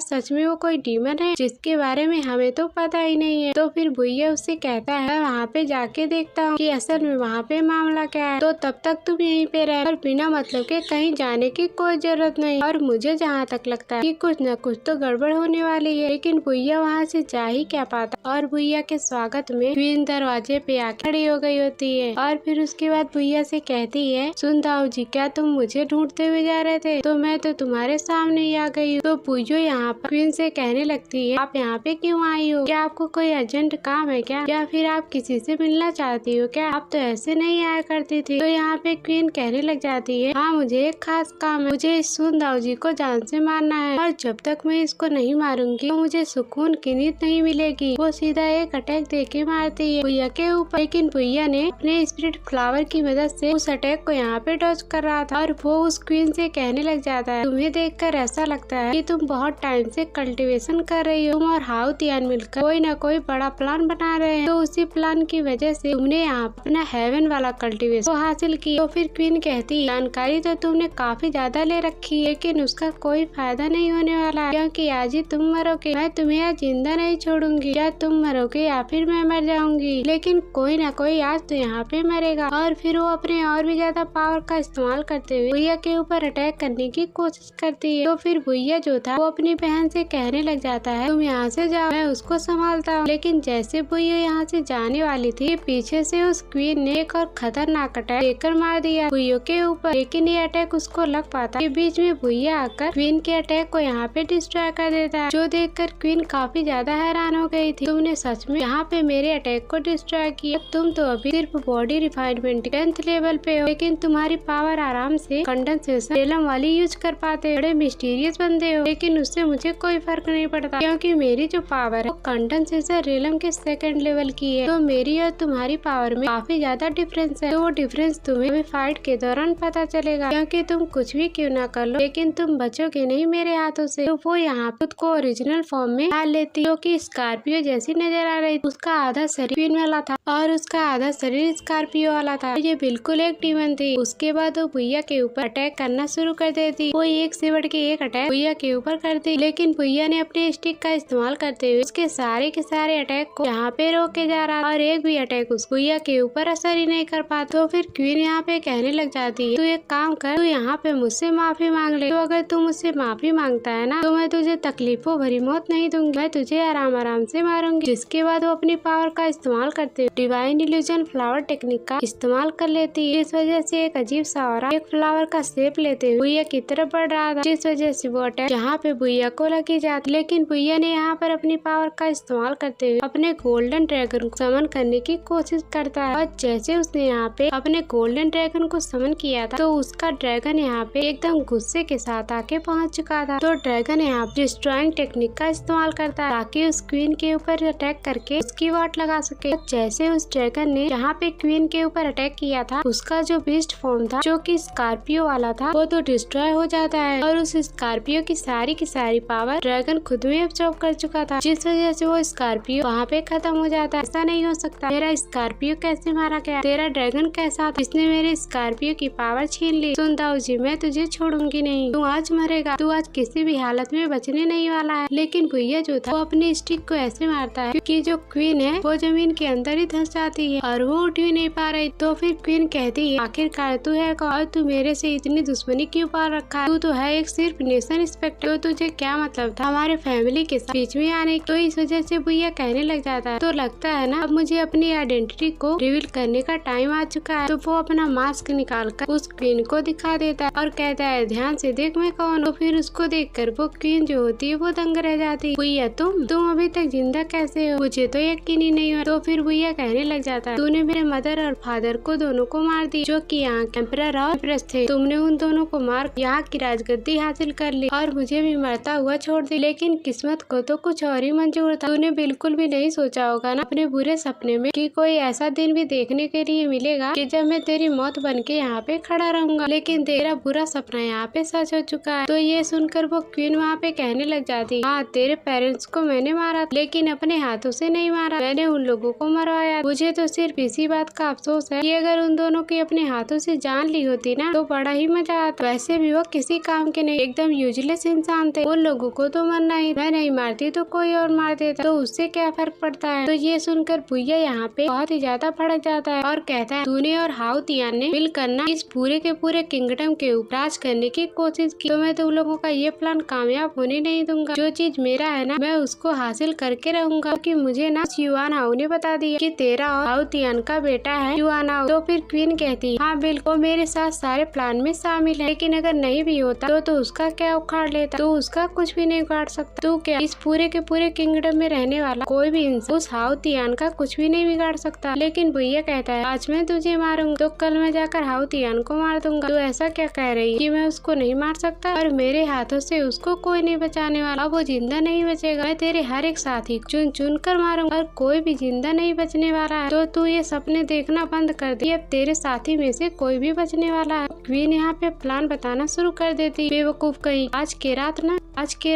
सच में वो कोई डीमन है जिसके बारे में हमें तो पता ही नहीं है? तो फिर भुइया उससे कहता है, वहाँ पे जाके देखता हूँ कि असल में वहाँ पे मामला क्या है, तो तब तक तुम यहीं पे रह और बिना मतलब के कहीं जाने की कोई जरूरत नहीं। और मुझे जहाँ तक लगता है कि कुछ न कुछ तो गड़बड़ होने वाली है, लेकिन भुइया वहाँ से जा ही क्या पाता। और भुइया के स्वागत में क्वीन दरवाजे पे आके खड़ी हो गई होती है और फिर उसके बाद भुइया से कहती है, सुनदाओ जी क्या तुम मुझे ढूंढते हुए जा रहे थे? तो मैं तो तुम्हारे सामने ही आ गई हूँ। तो भुइया यहाँ पर क्वीन से कहने लगती है, आप यहाँ पे क्यों आई हो? क्या आपको कोई अर्जेंट काम है क्या, या फिर आप किसी से मिलना चाहती हो क्या? आप तो ऐसे नहीं आया करती थी। तो यहाँ पे क्वीन कहने लग जाती है, हाँ मुझे एक खास काम है, मुझे इस सुनदाओ जी को जान से मारना है और जब तक मैं इसको नहीं मारूंगी तो मुझे सुकून की नींद नहीं मिलेगी। वो सीधा एक अटैक देके मारती है भुइया के ऊपर, लेकिन भुइया ने अपने स्पिरिट फ्लावर की मदद से उस अटैक को यहाँ पे डॉज कर रहा था और वो उस क्वीन से कहने लग जाता है, तुम्हें देखकर ऐसा लगता है कि तुम बहुत टाइम से कल्टीवेशन कर रही हो, तुम और हाउ तियान मिलकर कोई न कोई बड़ा प्लान बना रहे हैं, तो उसी प्लान की वजह से तुमने यहाँ अपना हेवन वाला कल्टीवेशन को हासिल की। तो फिर क्वीन कहती है, जानकारी तो तुमने काफी ज्यादा ले रखी है, लेकिन उसका कोई फायदा नहीं होने वाला है, क्योंकि आज ही तुम मरोगे, मैं तुम्हें आज जिंदा नहीं छोड़ूंगी, या तुम मरोगे या फिर मैं मर जाऊंगी, लेकिन कोई ना कोई आज तो यहाँ पे मरेगा। और फिर वो अपने और भी ज्यादा पावर का इस्तेमाल करते हुए भुइया के ऊपर अटैक करने की कोशिश करती है। तो फिर भुइया जो था वो अपनी बहन से कहने लग जाता है, तुम यहाँ से जाओ, मैं उसको संभालता हूँ। लेकिन जैसे भुइया यहाँ से जाने वाली थी, पीछे से उस क्वीन ने एक और खतरनाक अटैक देकर मार दिया भुइया के ऊपर, लेकिन ये अटैक उसको लग पाता है। बीच में भुइया आकर क्वीन के अटैक को यहाँ पे डिस्ट्रॉय कर देता है, जो देखकर क्वीन काफी ज्यादा हैरान हो गई थी, तुमने सच में यहाँ पे मेरे अटैक को डिस्ट्रॉय किया? तुम तो अभी सिर्फ बॉडी रिफाइनमेंट 10th लेवल पे हो, लेकिन तुम्हारी पावर आराम से कंडेंसेशन रेलम वाली यूज कर पाते हो, बड़े मिस्टीरियस बंदे हो, लेकिन उससे मुझे कोई फर्क नहीं पड़ता, क्योंकि मेरी जो पावर है वो कंडेंसेशन रेलम के 2nd लेवल की है। तो मेरी और तुम्हारी पावर में काफी ज्यादा डिफरेंस है, तो वो डिफरेंस तुम्हें फाइट के दौरान पता चलेगा, क्योंकि तुम कुछ भी क्यों ना कर लो, लेकिन तुम बचोगे नहीं मेरे हाथों से। तो वो यहाँ खुद को ओरिजिनल फॉर्म में डाल लेती, जो कि स्कॉर्पियो जैसी नजर आ रही। उसका आधा शरीर क्वीन वाला था और उसका आधा शरीर स्कॉर्पियो वाला था, ये बिल्कुल एक डीमन थी। उसके बाद वो भुइया के ऊपर अटैक करना शुरू कर देती, वो एक से बढ़ के एक अटैक भुइया के ऊपर करती, लेकिन भुइया ने अपने स्टिक का इस्तेमाल करते हुए उसके सारे के सारे अटैक को यहाँ पे रोके जा रहा और एक भी अटैक उस भुइया के ऊपर असर ही नहीं कर पाता। तो फिर क्वीन यहाँ पे कहने लग जाती है, तू एक काम कर, तू यहाँ पे मुझसे माफी मांग ले, तो अगर तू मुझसे माफी मांगता है ना, तो मैं तुझे तकलीफों भरी मौत नहीं दूंगी, मैं तुझे आराम आराम से मारूंगी। जिसके बाद वो अपनी पावर का इस्तेमाल करते हुए डिवाइन इल्यूजन फ्लावर टेक्निक का इस्तेमाल कर लेती है। इस वजह से एक अजीब सा ऑरा एक फ्लावर का शेप लेते हुए भुइया की तरफ बढ़ रहा था, जिस वजह से वो अटैक यहाँ पे भुइया को लगी जाती। लेकिन भुइया ने यहाँ पर अपनी पावर का इस्तेमाल करते हुए अपने गोल्डन ड्रैगन को समन करने की कोशिश करता है, और जैसे उसने यहाँ पे अपने गोल्डन ड्रैगन को समन किया था, तो उसका ड्रैगन यहाँ पे एकदम गुस्से के साथ आके पहुँच चुका था। तो ड्रैगन यहाँ पे डिस्ट्रॉइंग टेक्निक का इस्तेमाल करता है ताकि उस क्वीन के ऊपर अटैक करके उसकी वाट लगा सके। जैसे उस ड्रैगन ने यहाँ पे क्वीन के ऊपर अटैक किया था, उसका जो बीस्ट फॉर्म था जो कि स्कॉर्पियो वाला था, वो तो डिस्ट्रॉय हो जाता है और उस स्कॉर्पियो की सारी पावर ड्रैगन खुद में एब्जॉर्ब कर चुका था, जिस वजह से वो स्कॉर्पियो वहाँ पे खत्म हो जाता है। ऐसा नहीं हो सकता, मेरा स्कॉर्पियो कैसे मारा गया, तेरा ड्रैगन कैसा था, इसने मेरे स्कॉर्पियो की पावर छीन ली। सुनदाओ जी मैं तुझे छोड़ूंगी नहीं, तू आज मरेगा, तू आज किसी भी हालत में बचने नहीं वाला है। लेकिन भुइया जो था वो अपनी स्टिक को ऐसे मारता है क्योंकि जो क्वीन है वो जमीन के अंदर ही धंस जाती है और वो उठ भी नहीं पा रही। तो फिर क्वीन कहती है, आखिरकार तू है कौन और तू मेरे से इतनी दुश्मनी क्यों पाल रखा है, तू तो है एक सिर्फ नेशन इंस्पेक्टर, तो तुझे क्या मतलब था हमारे फैमिली के साथ बीच में आने। तो इस वजह से भुइया कहने लग जाता है, तो लगता है ना अब मुझे अपनी आइडेंटिटी को रिवील करने का टाइम आ चुका है। तो वो अपना मास्क निकाल कर उस क्वीन को दिखा देता है और कहता है, ध्यान से देख मैं कौन हूँ। तो फिर उसको देखकर वो क्वीन जो होती है वो दंग रह जाती है। भुइया तुम, तुम अभी तक जिंदा कैसे हो? मुझे तो यकीन ही नहीं हुआ। तो फिर भैया कहने लग जाता है, तूने मेरे मदर और फादर को दोनों को मार दी, जो कि यहाँ एम्परर और एम्प्रेस थे। तुमने उन दोनों को मार यहाँ की राजगद्दी हासिल कर ली और मुझे भी मरता हुआ छोड़ दी। लेकिन किस्मत को तो कुछ और ही मंजूर था। तूने बिल्कुल भी नहीं सोचा होगा ना अपने बुरे सपने में कि कोई ऐसा दिन भी देखने के लिए मिलेगा कि जब मैं तेरी मौत बन के यहाँ पे खड़ा रहूंगा। लेकिन तेरा बुरा सपना यहाँ पे सच हो चुका है। तो ये सुनकर वो क्वीन वहाँ पे कहने लग जाती, हाँ तेरे पेरेंट्स को मैंने मारा, लेकिन अपने हाथों से नहीं मारा, मैंने उन लोगों को मरवाया। मुझे तो सिर्फ इसी बात का अफसोस है कि अगर उन दोनों की अपने हाथों से जान ली होती ना तो बड़ा ही मजा आता। वैसे भी वो किसी काम के नहीं, एकदम यूजलेस इंसान थे। उन लोगों को तो मरना ही, मैं नहीं मारती तो कोई और मार देता, तो उससे क्या फर्क पड़ता है। तो ये सुनकर भैया यहाँ पे बहुत ही ज्यादा भड़क जाता है और कहता है, तूने और हाउ तियान ने मिलकर ना इस पूरे के पूरे किंगडम के ऊपर राज करने की कोशिश की, तो मैं तुम लोगों का ये प्लान कामयाब होने नहीं दूंगा। जो चीज मेरा है ना मैं उसको हासिल करके रहूंगा, क्योंकि मुझे ना युआन हाउ ने बता दिया कि तेरा और हाउ तियान का बेटा है युआन हाउ। तो फिर क्वीन कहती, हाँ बिल्कुल मेरे साथ सारे प्लान में शामिल है, लेकिन अगर नहीं भी होता तो उसका क्या उखाड़ लेता, तो उसका कुछ भी नहीं उखाड़ सकता। तो क्या इस पूरे के पूरे किंगडम में रहने वाला कोई भी इंसान उस हाउ तियान का कुछ भी नहीं बिगाड़ सकता। लेकिन भैया कहता है, आज मैं तुझे मारूंगा तो कल मैं जाकर हाउ तियान को मार दूंगा। तो ऐसा क्या कह रही है कि मैं उसको नहीं मार सकता और मेरे हाथों से उसको कोई नहीं बचाने वाला, अब वो जिंदा नहीं बचेगा। मैं तेरे हर एक साथी चुन चुन कर मारूंगा और कोई भी जिंदा नहीं बचने वाला है। तो तू ये सपने देखना बंद कर दे, अब तेरे साथी में से कोई भी बचने वाला है। क्वीन यहाँ पे प्लान बताना शुरू कर देती, बेवकूफ कहीं, आज के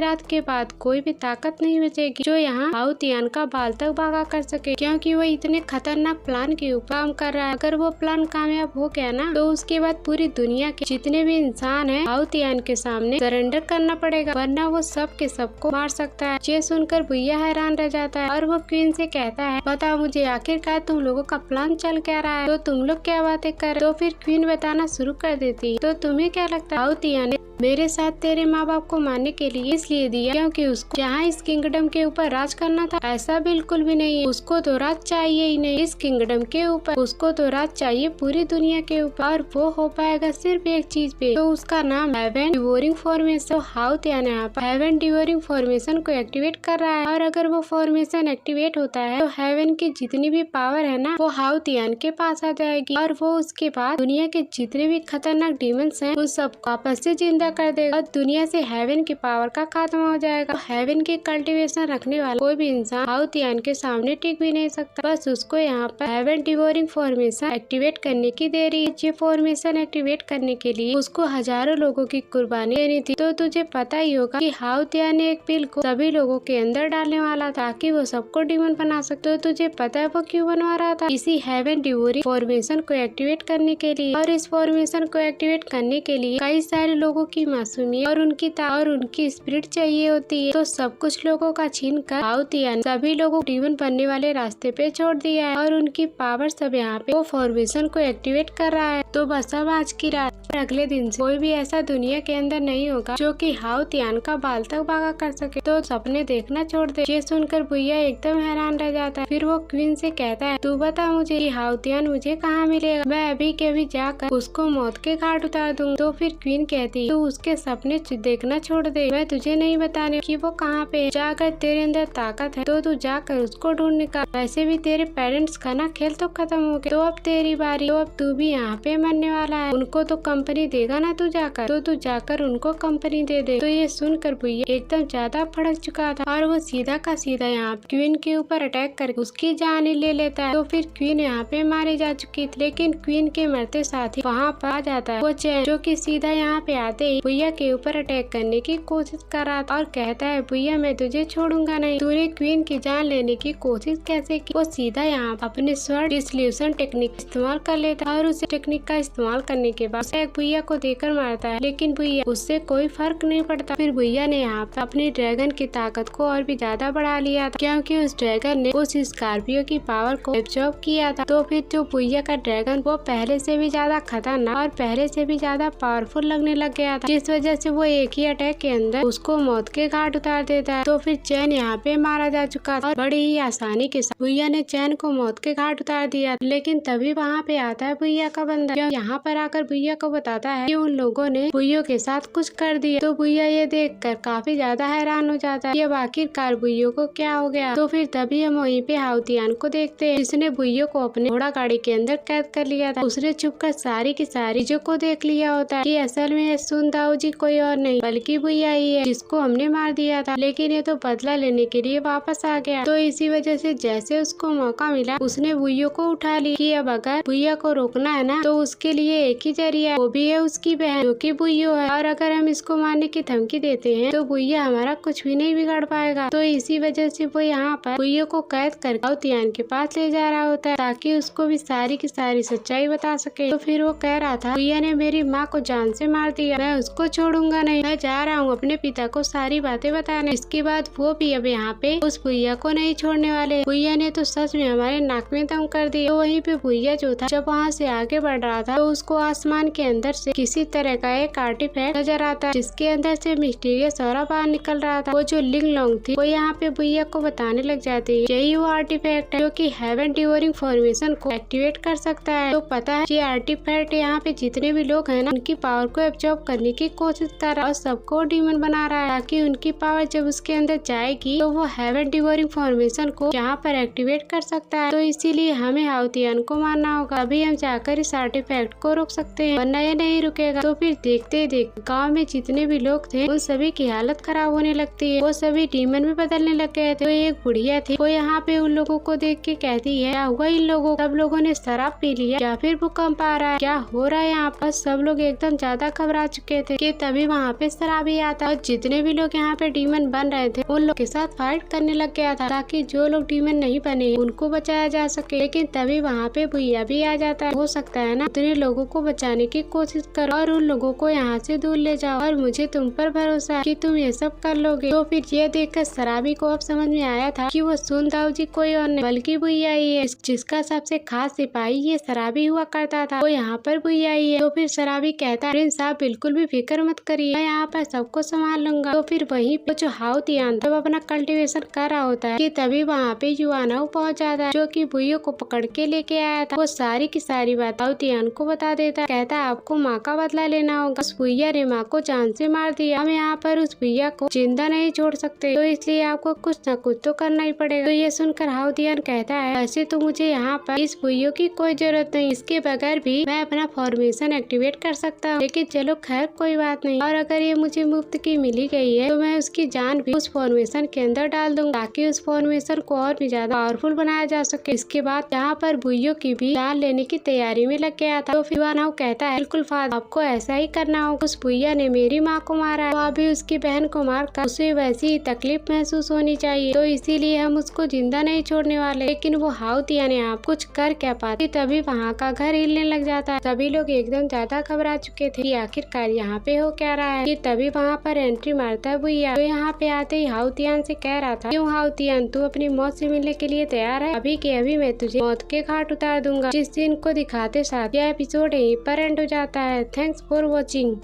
रात के बाद कोई भी ताकत नहीं बचेगी जो यहाँ हाउ तियान का बाल तक भागा कर सके, क्योंकि वो इतने खतरनाक प्लान के ऊपर काम कर रहा है। अगर वो प्लान कामयाब हो गया ना तो उसके बाद पूरी दुनिया के जितने भी इंसान हैं हाउ तियान के सामने सरेंडर करना पड़ेगा, वरना वो सब के सबको मार सकता है। ये सुनकर भैया हैरान रह जाता है और वो क्वीन से कहता है, बताओ मुझे आखिरकार तुम लोगों का प्लान चल क्या रहा है, तो तुम लोग क्या बातें कर। तो फिर क्वीन बताना शुरू कर देती, तो तुम्हें क्या लगता है हाउ तियान ने मेरे साथ तेरे माँ बाप को मारने के लिए इसलिए दिया क्योंकि उसको यहाँ इस किंगडम के ऊपर राज करना था? ऐसा बिल्कुल भी नहीं है, उसको तो राज चाहिए ही नहीं इस किंगडम के ऊपर, उसको तो राज चाहिए पूरी दुनिया के ऊपर, और वो हो पाएगा सिर्फ एक चीज पे, तो उसका नाम हेवन डिवोरिंग फॉर्मेशन। तो हाउ तियान यहाँ पर हेवन डिवोरिंग फॉर्मेशन को एक्टिवेट कर रहा है, और अगर वो फॉर्मेशन एक्टिवेट होता है तो हेवन की जितनी भी पावर है ना वो हाउ तियान के पास आ जाएगी, और वो उसके बाद दुनिया के जितने भी खतरनाक डिमंस हैं उन सब आपस से जिंदा कर देगा और दुनिया से हेवन की पावर का खात्मा हो जाएगा। तो हेवन की कल्टीवेशन रखने वाला कोई भी इंसान हाउ तियान के सामने टिक भी नहीं सकता। बस उसको यहाँ पर हेवन डिवोरिंग फॉर्मेशन एक्टिवेट करने की देरी है। ये फॉर्मेशन एक्टिवेट करने के लिए उसको हजारों लोगों की कुर्बानी देनी थी। तो तुझे पता ही होगा कि हाउ तियान ने एक पिल को सभी लोगों के अंदर डालने वाला था ताकि वो सबको डिमन बना सकते। तो तुझे पता है वो क्यों बनवा रहा था? इसी हेवन डिवोरिंग फॉर्मेशन को एक्टिवेट करने के लिए, और इस फॉर्मेशन को एक्टिवेट करने के लिए कई सारे लोगों की मासूमियत और उनकी स्पिरिट चाहिए होती है। तो सब कुछ लोगों का छीन कर हाउ तियान सभी लोगों को डिमन बनने वाले रास्ते पे छोड़ दिया है, और उनकी पावर सब यहाँ पे वो फॉर्मेशन को एक्टिवेट कर रहा है। तो बस अब आज की रात और अगले दिन से कोई भी ऐसा दुनिया के अंदर नहीं होगा जो कि हाउ तियान का बाल तक भागा कर सके। तो सपने देखना छोड़ दे। ये सुनकर भैया एकदम हैरान रह जाता है। फिर वो क्वीन से कहता है, तू बता मुझे कि हाउ तियान मुझे कहाँ मिलेगा, मैं अभी के अभी जाकर उसको मौत के घाट उतार दूँ। तो फिर क्वीन कहती, तू उसके सपने देखना छोड़ दे, मैं तुझे नहीं बताने कि वो कहाँ पे है। जाकर तेरे अंदर ताकत है तो तू जाकर उसको ढूंढ निकाल। वैसे भी तेरे पेरेंट्स का ना खेल तो खत्म हो गया, तो अब तेरी बारी, तो अब तू भी यहाँ पे मरने वाला है। उनको तो कंपनी देगा ना तू जाकर, तो तू जाकर उनको कंपनी दे दे। तो ये सुनकर भैया एकदम ज्यादा भड़क चुका था और वो सीधा का सीधा यहाँ क्वीन के ऊपर अटैक करके उसकी जान ही ले लेता है। तो फिर क्वीन यहाँ पे मारी जा चुकी थी, लेकिन क्वीन के मरते साथ ही वहाँ पर आ जाता है वो चैन, जो कि सीधा यहाँ पे आते ही भैया के ऊपर अटैक करने की कोशिश कर रहा था और कहता है, भैया मैं तुझे छोड़ूंगा नहीं, तूने क्वीन की जान लेने की कोशिश कैसे की? वो सीधा यहाँ अपने स्वर्ड डिसल्यूशन टेक्निक इस्तेमाल कर लेता है और उस टेक्निक का इस्तेमाल करने के बाद एक भैया को देकर मारता है, लेकिन भैया उससे कोई फर्क नहीं पड़ता। फिर भैया ने यहाँ पर अपनी ड्रैगन की ताकत को और भी ज्यादा बढ़ा लिया था, क्योंकि उस ड्रैगन ने उस स्कॉर्पियो की पावर को एब्जॉर्ब किया था। तो फिर जो भैया का ड्रैगन वो पहले से भी ज्यादा खतरनाक और पहले से भी ज्यादा पावरफुल लगने लग गया था। जिस वजह से वो एक ही अटैक के अंदर उसको मौत के घाट उतार देता है। तो फिर चैन यहाँ पे मारा जा चुका था और बड़ी ही आसानी के साथ भुइया ने चैन को मौत के घाट उतार दिया। लेकिन तभी वहाँ पे आता है भुइया का बंदा, यहाँ पर आकर भुइया को बताता है कि उन लोगों ने भुइयों के साथ कुछ कर दिया। तो भुइया ये देखकर काफी ज्यादा हैरान हो जाता है कि अब आखिरकार भुइयों को क्या हो गया। तो फिर तभी हम वहीं पे हाउतियान को देखते हैं जिसने भुइयों को अपने घोड़ा गाड़ी के अंदर कैद कर लिया था। उसने छुपकर सारी की सारी चीजों को देख लिया होता है कि असल में सुन दाऊ जी कोई और नहीं बल्कि भुइया ही है जिसको हमने मार दिया था, लेकिन ये तो बदला लेने के लिए वापस आ गया। तो इसी वजह से जैसे उसको मौका मिला उसने भुइयों को उठा लिया कि अब अगर भुइया को रोकना है ना तो उसके लिए एक ही जरिया है, वो भी है उसकी बहन जो कि भुइयो है। और अगर हम इसको मारने की धमकी देते हैं तो भुइया हमारा कुछ भी नहीं बिगाड़ पाएगा। तो इसी वजह से वो यहाँ पर भुइयो को कैद कर हाउतियान के पास ले जा रहा होता है ताकि उसको भी सारी की सारी सच्चाई बता सके। तो फिर वो कह रहा था भुइया ने मेरी माँ को जान से मार दिया, मैं उसको छोड़ूंगा नहीं, मैं जा रहा हूँ अपने पिता को सारी बातें बताने। इसके बाद वो भी अब यहाँ पे उस भुइया को नहीं छोड़ने वाले। भुइया ने तो सच में हमारे नाक में दम कर दिया। तो वहीं पे भुइया जो था जब वहाँ से आगे बढ़ रहा था तो उसको आसमान के अंदर से किसी तरह का एक आर्टिफैक्ट नजर आता है जिसके अंदर से मिस्टीरियस ऑरा बाहर निकल रहा था। वो जो लिंग लोंग थी वो यहाँ पे भुइया को बताने लग जाती है यही वो आर्टिफैक्ट है जो कि हेवन डिवोरिंग फॉर्मेशन को एक्टिवेट कर सकता है। तो पता है ये आर्टिफैक्ट यहाँ पे जितने भी लोग हैं ना उनकी पावर को एब्जॉर्ब करने की कोशिश कर रहा है और सबको डीमन बना रहा है ताकि उनकी पावर जब उसके अंदर जाएगी तो वो हेवन डिवोरिंग फॉर्मेशन को यहाँ पर एक्टिवेट कर सकता है। तो इसीलिए हमें हाउतियान को मारना होगा, अभी हम जाकर इस आर्टिफैक्ट को रोक सकते हैं वरना ये नहीं रुकेगा। तो फिर देखते देखते गाँव में जितने भी लोग थे उन सभी की हालत खराब होने लगती है, वो सभी डीमन में बदलने लग गए थे। तो एक बुढ़िया थी वो यहाँ पे उन लोगों को देख के कहती है क्या हुआ इन लोगों, सब लोगों ने शराब पी लिया या फिर भूकंप आ रहा है, क्या हो रहा है यहाँ पर। सब लोग एकदम ज्यादा घबरा चुके थे कि तभी वहाँ पे शराबी आता और जितने भी लोग यहाँ पे डीमन बन रहे थे उन लोग के साथ फाइट करने लग गया था ताकि जो लोग डीमन नहीं बने उनको बचाया जा सके। लेकिन तभी वहाँ पे भुइया भी आ जाता है, हो सकता है ना उतने लोगों को बचाने की कोशिश करो और उन लोगों को यहाँ से दूर ले जाओ और मुझे तुम पर भरोसा है कि तुम ये सब कर लोगे। तो फिर ये देखकर शराबी को अब समझ में आया था कि वो सुन दाऊ जी कोई और नहीं बल्कि भुइया ही है, जिसका सबसे खास सिपाही ये शराबी हुआ करता था वो यहाँ पर भुइया ही है। तो फिर शराबी कहता है प्रिंस साहब बिल्कुल भी फिक्र मत करिए, मैं यहाँ पर सबको संभाल लूंगा। तो फिर वहीं पे जो हाउतियान जब अपना कल्टीवेशन कर रहा होता है कि तभी वहाँ पे युवानाओ पहुँच जाता है जो कि भुइयो को पकड़ के लेके आया था। वो सारी की सारी बात हाउतियान को बता देता है, कहता है आपको माँ का बदला लेना होगा, उस भुइया ने माँ को जान से मार दिया, हम यहाँ पर उस भुइया को जिंदा नहीं छोड़ सकते, तो इसलिए आपको कुछ न कुछ तो करना ही पड़ेगा। तो ये सुनकर हाउतियान कहता है वैसे तो मुझे यहाँ पर इस भुइयों की कोई जरूरत नहीं, इसके बगैर भी मैं अपना फॉर्मेशन एक्टिवेट कर सकता हूँ, लेकिन चलो खैर कोई बात नहीं, और अगर ये मुझे मुफ्त की मिली गई है तो मैं उसकी जान भी उस फॉर्मेशन के अंदर डाल दूंगा ताकि उस फॉर्मेशन को और भी ज्यादा पावरफुल बनाया जा सके। इसके बाद यहाँ पर भुइयों की भी जान लेने की तैयारी में लग गया था। तो फिर युवानाओ कहता है बिल्कुल फादर आपको ऐसा ही करना होगा, उस भुइया ने मेरी माँ को मारा है तो अभी उसकी बहन को मारकर उसे वैसी ही तकलीफ महसूस होनी चाहिए, तो इसीलिए हम उसको जिंदा नहीं छोड़ने वाले। लेकिन वो हाउतिया ने आप कुछ कर क्या पाती, तभी वहाँ का घर हिलने लग जाता है। सभी लोग एकदम ज्यादा घबरा चुके थे कि आखिरकार यहाँ पे हो क्या रहा है। कि तभी वहाँ पर एंट्री मारता है भुइया, तो यहाँ पे आते ही हाउतियान से कह रहा था क्यों हाउतियान तू अपनी मौत से मिलने के लिए तैयार है, अभी के अभी मैं तुझे मौत के घाट उतार दूंगा। जिस दिन को दिखाते साथ यह एपिसोड यहीं पर एंड हो जाता है। Thanks for watching.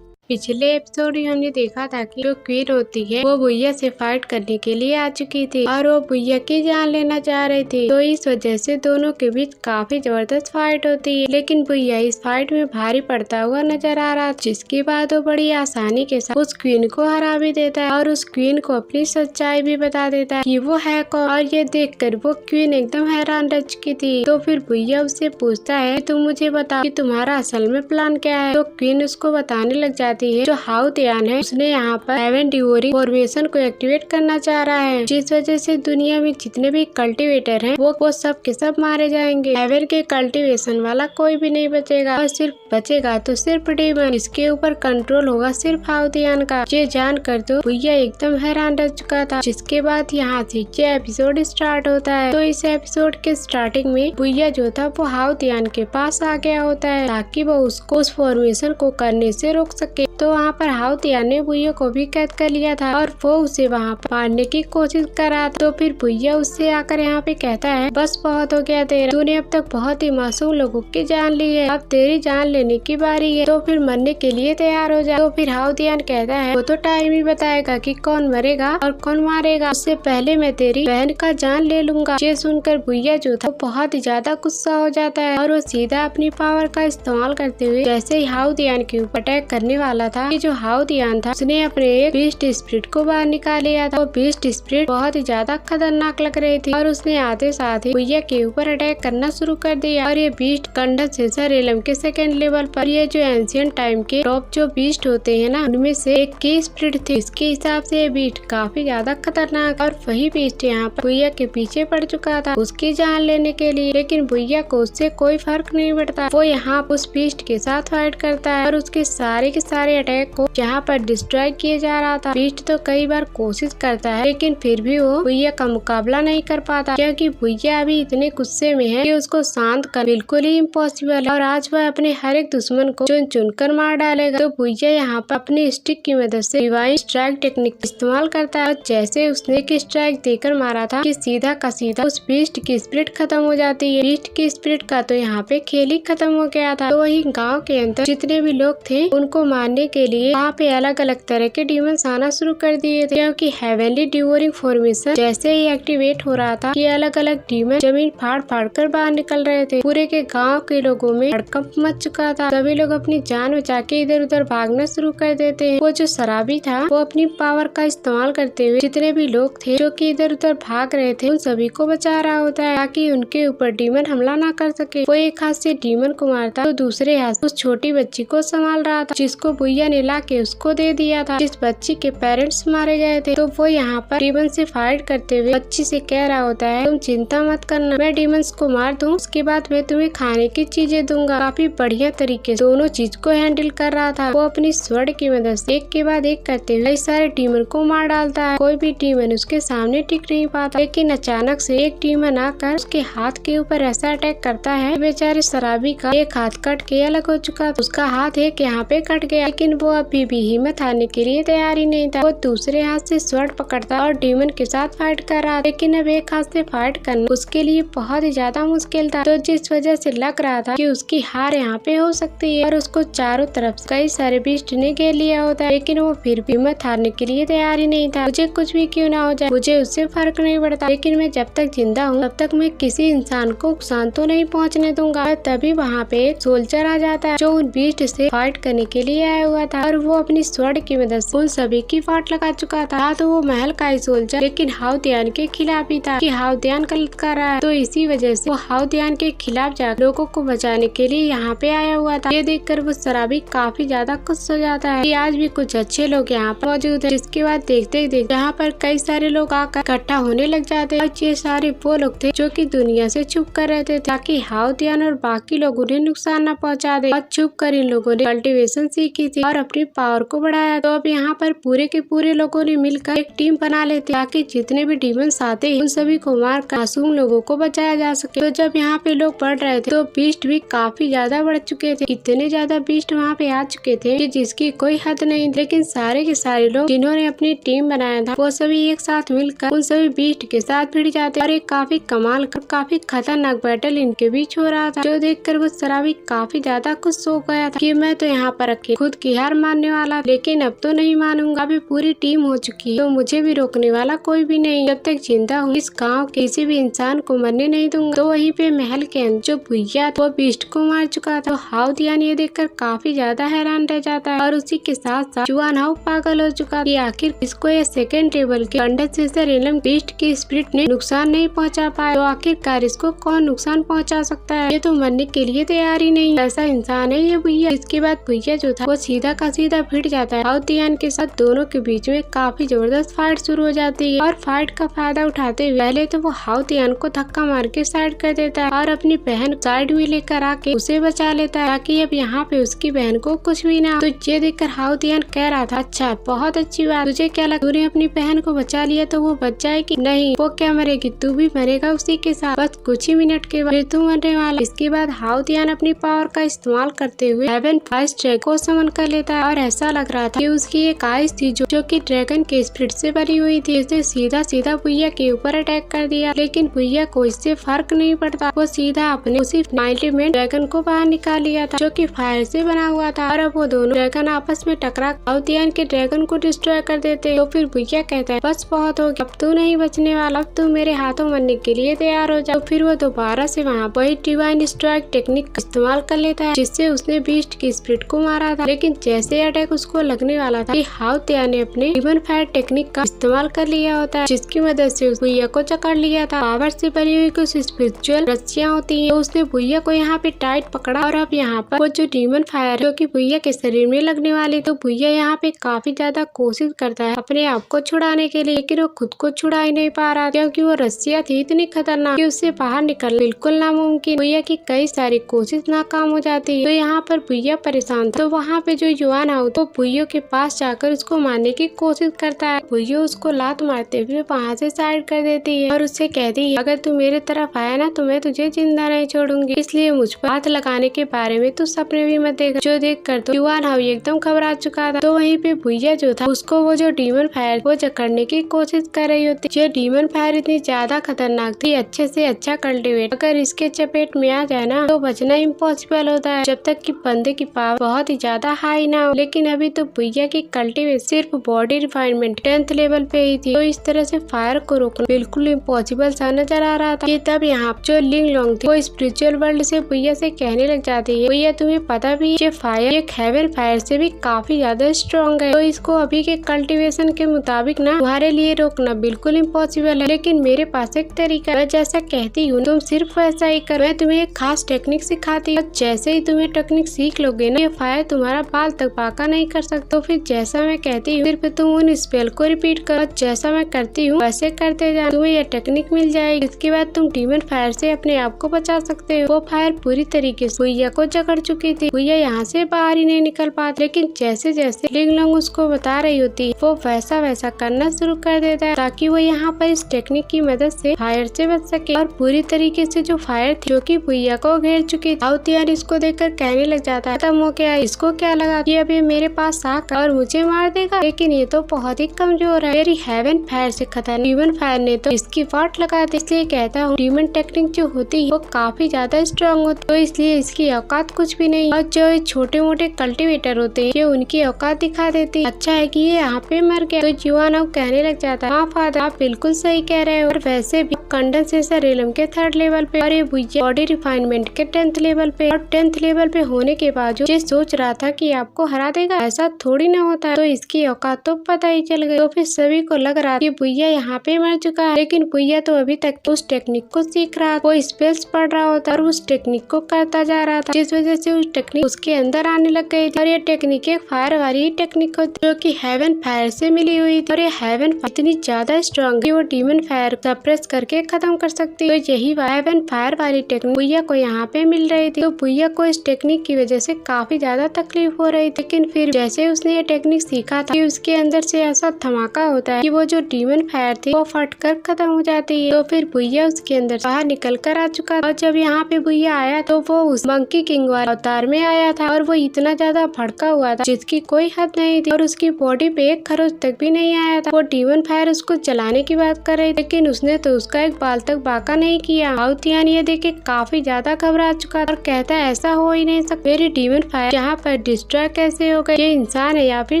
पिछले एपिसोड में हमने देखा था कि जो क्वीन होती है वो भुइया से फाइट करने के लिए आ चुकी थी और वो भुइया की जान लेना चाह रही थी, तो इस वजह से दोनों के बीच काफी जबरदस्त फाइट होती है। लेकिन भुइया इस फाइट में भारी पड़ता हुआ नजर आ रहा, जिसके बाद वो बड़ी आसानी के साथ उस क्वीन को हरा भी देता है और उस क्वीन को अपनी सच्चाई भी बता देता है कि वो है कौन। और ये देखकर वो क्वीन एकदम हैरान रह चुकी थी। तो फिर भुइया उससे पूछता है तुम मुझे बताओ कि तुम्हारा असल में प्लान क्या है। तो क्वीन उसको बताने लग जाती है जो हाउतियान है उसने यहाँ पर हेवन डिवोरिंग फॉर्मेशन को एक्टिवेट करना चाह रहा है, जिस वजह से दुनिया में जितने भी कल्टीवेटर हैं वो सब के सब मारे जाएंगे। हेवन के कल्टीवेशन वाला कोई भी नहीं बचेगा और सिर्फ बचेगा तो सिर्फ डीमन, इसके ऊपर कंट्रोल होगा सिर्फ हाउतियान का। ये जानकर तो भुइया एकदम हैरान रह चुका था। जिसके बाद यहाँ से ये एपिसोड स्टार्ट होता है। तो इस एपिसोड के स्टार्टिंग में भुइया जो था वो हाउतियान के पास आ गया होता है ताकि वो उसको उस फॉर्मेशन को करने से रोक सके। तो वहाँ पर हाउ तियान ने भुइया को भी कैद कर लिया था और वो उसे वहाँ पर मारने की कोशिश कर रहा था। तो फिर भुइया उससे आकर यहाँ पे कहता है, बस बहुत हो गया तेरा, तूने अब तक बहुत ही मासूम लोगों की जान ली है, अब तेरी जान लेने की बारी है, तो फिर मरने के लिए तैयार हो जा। तो फिर हाउ तियान कहता है, वो तो टाइम ही बताएगा कि कौन मरेगा और कौन मारेगा, उससे पहले मैं तेरी बहन का जान ले लूंगा। ये सुनकर भुइया जो था बहुत ही ज्यादा गुस्सा हो जाता है और वो सीधा अपनी पावर का इस्तेमाल करते हुए जैसे ही हाउ तियान के ऊपर अटैक करने वाला था, कि जो हाउ तियान था उसने अपने एक बीस्ट स्पिरिट को बाहर निकाल लिया था। वो बीस्ट स्पिरिट बहुत ही ज्यादा खतरनाक लग रही थी और उसने आते साथ ही भुइया के ऊपर अटैक करना शुरू कर दिया। और ये बीस्ट कंडेंसेशन रेलम के सेकेंड लेवल पर, ये जो एंशिएंट टाइम के टॉप जो बीस्ट होते हैं ना, उनमें से एक की स्पिरिट थी। इसके हिसाब से ये बीस्ट काफी ज्यादा खतरनाक और वही बीस्ट यहाँ पर भुइया के पीछे पड़ चुका था उसकी जान लेने के लिए, लेकिन भुइया को उससे कोई फर्क नहीं पड़ता। वो यहाँ उस बीस्ट के साथ फाइट करता है और उसके सारे के सारे अटैक को यहाँ पर डिस्ट्रॉय किया जा रहा था। बीस्ट तो कई बार कोशिश करता है लेकिन फिर भी वो भुइया का मुकाबला नहीं कर पाता, क्योंकि भुइया अभी इतने गुस्से में है कि उसको शांत कर बिल्कुल ही इम्पॉसिबल है और आज वह अपने हर एक दुश्मन को चुन चुन कर मार डालेगा। तो भुइया यहाँ पर अपनी स्टिक की मदद से डिवाइन स्ट्राइक टेक्निक इस्तेमाल करता है और जैसे उसने एक स्ट्राइक देकर मारा था कि सीधा का सीधा उस बीस्ट की स्पिरिट खत्म हो जाती है। बीस्ट की स्पिरिट का तो यहाँ पे खेल ही खत्म हो गया था। तो वही गांव के अंदर जितने भी लोग थे उनको मारने के लिए वहाँ पे अलग अलग तरह के डीमंस आना शुरू कर दिए थे, क्योंकि हेवनली डिवोरिंग फॉर्मेशन जैसे ही एक्टिवेट हो रहा था कि अलग अलग डीमन जमीन फाड़ फाड़ कर बाहर निकल रहे थे। पूरे के गांव के लोगों में हड़कंप मच चुका था। सभी लोग अपनी जान बचा के इधर उधर भागना शुरू कर देते हैं। वो जो शराबी था वो अपनी पावर का इस्तेमाल करते हुए जितने भी लोग थे जो कि इधर उधर भाग रहे थे उन सभी को बचा रहा होता है ताकि उनके ऊपर डीमन हमला ना कर सके। वो एक हाथ से डीमन को मारता तो दूसरे हाथ उस छोटी बच्ची को संभाल रहा था जिसको भुइया ने ला के उसको दे दिया था। जिस बच्ची के पेरेंट्स मारे गए थे तो वो यहाँ पर डीमन से फाइट करते हुए बच्ची से कह रहा होता है, तुम चिंता मत करना, मैं डीमंस को मार दूं, उसके बाद मैं तुम्हें खाने की चीजें दूंगा। काफी बढ़िया तरीके से दोनों चीज को हैंडल कर रहा था। वो अपनी स्वर्ण की मदद से एक के बाद एक करते हुए कई सारे डीमन को मार डालता है। कोई भी डीमन उसके सामने टिक नहीं पाता, लेकिन अचानक से एक डीमन आकर उसके हाथ के ऊपर ऐसा अटैक करता है बेचारे शराबी का एक हाथ कट के अलग हो चुका। उसका हाथ एक यहाँ पे कट गया, लेकिन वो अभी भी हिम्मत हारने के लिए तैयार ही नहीं था। वो दूसरे हाथ से स्वर्ण पकड़ता और डीमन के साथ फाइट कर रहा, लेकिन अब एक हाथ से फाइट करना उसके लिए बहुत ही ज्यादा मुश्किल था। तो जिस वजह से लग रहा था कि उसकी हार यहाँ पे हो सकती है और उसको चारों तरफ से कई सारे बीस्ट ने घेर लिया होता है, लेकिन वो फिर भी हिम्मत हारने के लिए तैयार ही नहीं था। मुझे कुछ भी क्यों ना हो जाए, मुझे उससे फर्क नहीं पड़ता, लेकिन मैं जब तक जिंदा हूँ तब तक मैं किसी इंसान को नुकसान तो नहीं पहुँचने दूंगा। तभी वहाँ पे एक सोल्जर आ जाता है जो उन बीस्ट से फाइट करने के लिए आया हुआ था और वो अपनी स्वर्ण की मदद से उन सभी की फाट लगा चुका था। तो वो महल का ही सोल्जर लेकिन हाउ तियान के खिलाफ ही था कि हाउ तियान गलत कर रहा है, तो इसी वजह से वो हाउ तियान के खिलाफ जाकर लोगों को बचाने के लिए यहाँ पे आया हुआ था। ये देखकर वो शराबी काफी ज्यादा खुश हो जाता है कि आज भी कुछ अच्छे लोग यहाँ पर मौजूद है। जिसके बाद देखते ही देखते यहाँ पर कई सारे लोग आकर इकट्ठा होने लग जाते हैं और ये सारे वो लोग थे जो कि दुनिया से छुप कर रहते थे ताकि हाउ तियान और बाकी लोगों ने नुकसान न पहुँचा दे। और छुप कर इन लोगों ने कल्टीवेशन सीखी थी और अपनी पावर को बढ़ाया। तो अब यहाँ पर पूरे के पूरे लोगों ने मिलकर एक टीम बना लेते ताकि जितने भी डीमंस आते हैं उन सभी को मार कर मासूम लोगों को बचाया जा सके। तो जब यहाँ पे लोग बढ़ रहे थे तो बीस्ट भी काफी ज्यादा बढ़ चुके थे। इतने ज्यादा बीस्ट वहाँ पे आ चुके थे कि जिसकी कोई हद नहीं, लेकिन सारे के सारे लोग जिन्होंने अपनी टीम बनाया था वो सभी एक साथ मिलकर उन सभी बीस्ट के साथ भिड़ जाते और एक काफी कमाल का काफी खतरनाक बैटल इनके बीच हो रहा था, जो देखकर वो शराबी काफी ज्यादा खुश हो गया था कि मैं तो यहाँ पर अकेले खुद की हार मानने वाला, लेकिन अब तो नहीं मानूंगा। अभी पूरी टीम हो चुकी है तो मुझे भी रोकने वाला कोई भी नहीं। जब तक जिंदा हूँ इस गाँव के किसी भी इंसान को मरने नहीं दूंगा। तो वहीं पे महल के अंदर जो भुइया वो बीस्ट को मार चुका था। तो हाउ तियान ये देखकर काफी ज्यादा हैरान रह जाता है और उसी के साथ साथ जुआन हाउ पागल हो चुका कि आखिर इसको ये सेकंड टेबल के कंडेंसेशन रेलम बीस्ट की स्पिरिट ने नुकसान नहीं पहुंचा पाया, तो आखिरकार इसको कौन नुकसान पहुंचा सकता है। ये तो मरने के लिए तैयार ही नहीं, ऐसा इंसान है ये भुइया। इसके बाद भुइया जो था वो सीधा का सीधा भिड़ जाता है हाउ तियान के साथ। दोनों के बीच में काफी जबरदस्त फाइट शुरू हो जाती है और फाइट का फायदा उठाते हुए पहले तो वो हाउ तियान को धक्का मार के साइड कर देता है और अपनी बहन साइड में लेकर आके उसे बचा लेता है ताकि अब यहाँ पे उसकी बहन को कुछ भी ना। तो ये देखकर हाउ तियान कह रहा था, अच्छा बहुत अच्छी बात, तुझे क्या लगा तूने अपनी बहन को बचा लिया तो वो बच जाएगी? नहीं, वो क्या मरेगी, तू भी मरेगा उसी के साथ, बस कुछ ही मिनट के बाद तू मरने वाला। इसके बाद हाउ तियान अपनी पावर का इस्तेमाल करते हुए हेवन फास्ट ट्रैक को समन कर लेता है और ऐसा लग रहा था कि उसकी एक आइस थी जो कि ड्रैगन के स्पिरिट से बनी हुई थी। इसने सीधा सीधा भुइया के ऊपर अटैक कर दिया, लेकिन भुइया को इससे फर्क नहीं पड़ता। वो सीधा अपने उसी माइंड में ड्रैगन को बाहर निकाल लिया था जो कि फायर से बना हुआ था और अब वो दोनों ड्रैगन आपस में टकरा हाउतियान के ड्रैगन को डिस्ट्रॉय कर देते। तो फिर भुइया कहता है बस बहुत हो गया, अब तू नहीं बचने वाला, अब तू मेरे हाथों मरने के लिए तैयार हो जा। तो फिर वो दोबारा से वहाँ वही डिवाइन स्ट्राइक टेक्निक का इस्तेमाल कर लेता है जिससे उसने बीस्ट की स्पिरिट को मारा था। लेकिन जैसे अटैक उसको लगने वाला था कि हाउतियान ने अपने डिमन फायर टेक्निक का इस्तेमाल कर लिया होता है जिसकी मदद से उस भुइया को जकड़ लिया था। पावर से बनी हुई कुछ स्पिरिचुअल रस्सियां होती हैं, तो उसने भुइया को यहाँ पे टाइट पकड़ा और अब यहाँ पर वो जो डिमन फायर जो कि भुइया के शरीर में लगने वाली, तो भुइया यहाँ पे काफी ज्यादा कोशिश करता है अपने आप को छुड़ाने के लिए, लेकिन वो खुद को छुड़ा ही नहीं पा रहा क्योंकि वो रस्सियां थी इतनी खतरनाक कि उससे बाहर निकलना बिल्कुल नामुमकिन। भुइया की कई सारी कोशिश नाकाम हो जाती है, तो यहाँ पर भुइया परेशान था। तो वहाँ पे जो युवान है तो भुइया के पास जाकर उसको मारने की कोशिश करता है। भुइया उसको लात मारते हुए वहाँ से साइड कर देती है और उससे कहती है अगर तू मेरे तरफ आया ना तो मैं तुझे जिंदा नहीं छोड़ूंगी, इसलिए मुझ पर हाथ लगाने के बारे में तू सपने भी मत देख। जो देख कर तो युवान हाउ एकदम घबरा चुका था। तो वहीं पे भुइया जो था उसको वो जो डीमन फायर वो जकड़ने की कोशिश कर रही होती। जो डीमन फायर इतनी ज्यादा खतरनाक थी, अच्छे से अच्छा कल्टीवेट अगर इसके चपेट में आ जाए ना तो बचना इम्पॉसिबल होता है जब तक कि बंदे की पावर बहुत ही ज्यादा हाई ना हो। लेकिन अभी तो भुइया की कल्टीवेट सिर्फ बॉडी रिफाइनमेंट 10th लेवल पे ही थी, तो इस तरह से फायर को रोकना बिल्कुल इम्पॉसिबल सा नजर आ रहा था। कि तब यहाँ जो लिंग लोंग थी वो स्पिरिचुअल वर्ल्ड से भुइया से कहने लग जाती है भुइया तुम्हें पता भी ये फायर एक हेवन फायर से भी काफी ज्यादा स्ट्रॉन्ग है, तो इसको अभी के कल्टीवेशन के मुताबिक ना तुम्हारे लिए रोकना बिल्कुल इम्पॉसिबल है। लेकिन मेरे पास एक तरीका है, जैसा कहती हूँ तुम सिर्फ वैसा ही करो। मैं तुम्हें एक खास टेक्निक सिखाती हूँ, जैसे ही तुम्हें टेक्निक सीख लोगे ना ये फायर तुम्हारा बाल तक बाका नहीं कर सकता। तो फिर जैसा मैं कहती हूँ सिर्फ तुम उन स्पेल को रिपीट करो, जैसा मैं करती हूँ वैसे करते जाओ, तुम्हें यह टेक्निक मिल जाएगी। इसके बाद तुम डीमन फायर से अपने आप को बचा सकते हो। वो फायर पूरी तरीके से भुइया को जकड़ चुकी थी, भुइया यहाँ से बाहर ही नहीं निकल पाती। लेकिन जैसे जैसे लिंग लोंग उसको बता रही होती वो वैसा वैसा करना शुरू कर देता है ताकि वो यहाँ पर इस टेक्निक की मदद से फायर से बच सके। और पूरी तरीके से जो फायर थी जो कि भुइया को घेर चुकी थी, हाउतियान इसको देखकर कहने लग जाता है खत्म हो गया, इसको क्या लगा कि अब ये मेरे पास आकर और मुझे मार देगा, लेकिन ये तो बहुत ही कमजोर है, मेरी हेवन फायर से खतरनाक डीमन फायर ने तो इसकी वाट लगा दी। इसलिए कहता हूँ डीमन टेक्निक जो होती है वो काफी ज्यादा स्ट्रॉन्ग होती है, तो इसलिए इसकी औकात कुछ भी नहीं। और जो छोटे मोटे कल्टीवेटर होते हैं ये उनकी औकात दिखा देती है। अच्छा है कि ये यहाँ पे मर गया। तो युवान अब कहने लग जाता है हाँ फादर आप बिल्कुल सही कह रहे हो, और वैसे भी कंडेंसेशन रिलम के 3rd लेवल पे और ये भुइया बॉडी रिफाइनमेंट के 10th लेवल पे, और 10th लेवल पे होने के बाद ये सोच रहा था कि आपको हरा देगा, ऐसा थोड़ी ना होता है। तो इसकी औकात तो पता ही चल गई। तो फिर सभी को लग रहा कि भुइया यहाँ पे मर चुका है, लेकिन भुइया तो अभी तक उस टेक्निक को सीख रहा, वो स्पेल्स पढ़ रहा होता और उस टेक्निक को करता जा रहा था, जिस वजह से उस टेक्निक उसके अंदर आने लग गई थी। और ये टेक्निक एक फायर वाली टेक्निक होती जो कि हेवन फायर से मिली हुई थी, और ये हेवन इतनी ज्यादा स्ट्रॉन्ग थी वो डीमन फायर सप्रेस करके खत्म कर सकती है। तो यही हेवन फायर वाली टेक्निक भुइया को यहाँ पे मिल रही थी। तो भुइया को इस टेक्निक की वजह से काफी ज्यादा तकलीफ हो रही थी, लेकिन फिर जैसे उसने ये टेक्निक सीखा था कि उसके अंदर से ऐसा धमाका होता है कि वो जो डीमन फायर थी वो फट कर खत्म हो जाती है। तो फिर भुइया उसके अंदर बाहर निकल कर आ चुका, और जब यहाँ पे भुइया आया तो वो उस मंकी किंग वाले अवतार में आया था, और वो इतना ज्यादा भड़का हुआ था जिसकी कोई हद नहीं थी, और उसकी बॉडी पे एक खरोच तक भी नहीं आया था। वो डीमन फायर उसको जलाने की बात कर रही, लेकिन उसने तो उसका एक बाल तक बाका नहीं किया। हाउतियान ये देख के काफी ज्यादा घबरा चुका और कहता है ऐसा हो ही नहीं सकता, मेरी डीमन फायर यहाँ पर डिस्ट्रॉय कैसे हो गई, ये इंसान है या फिर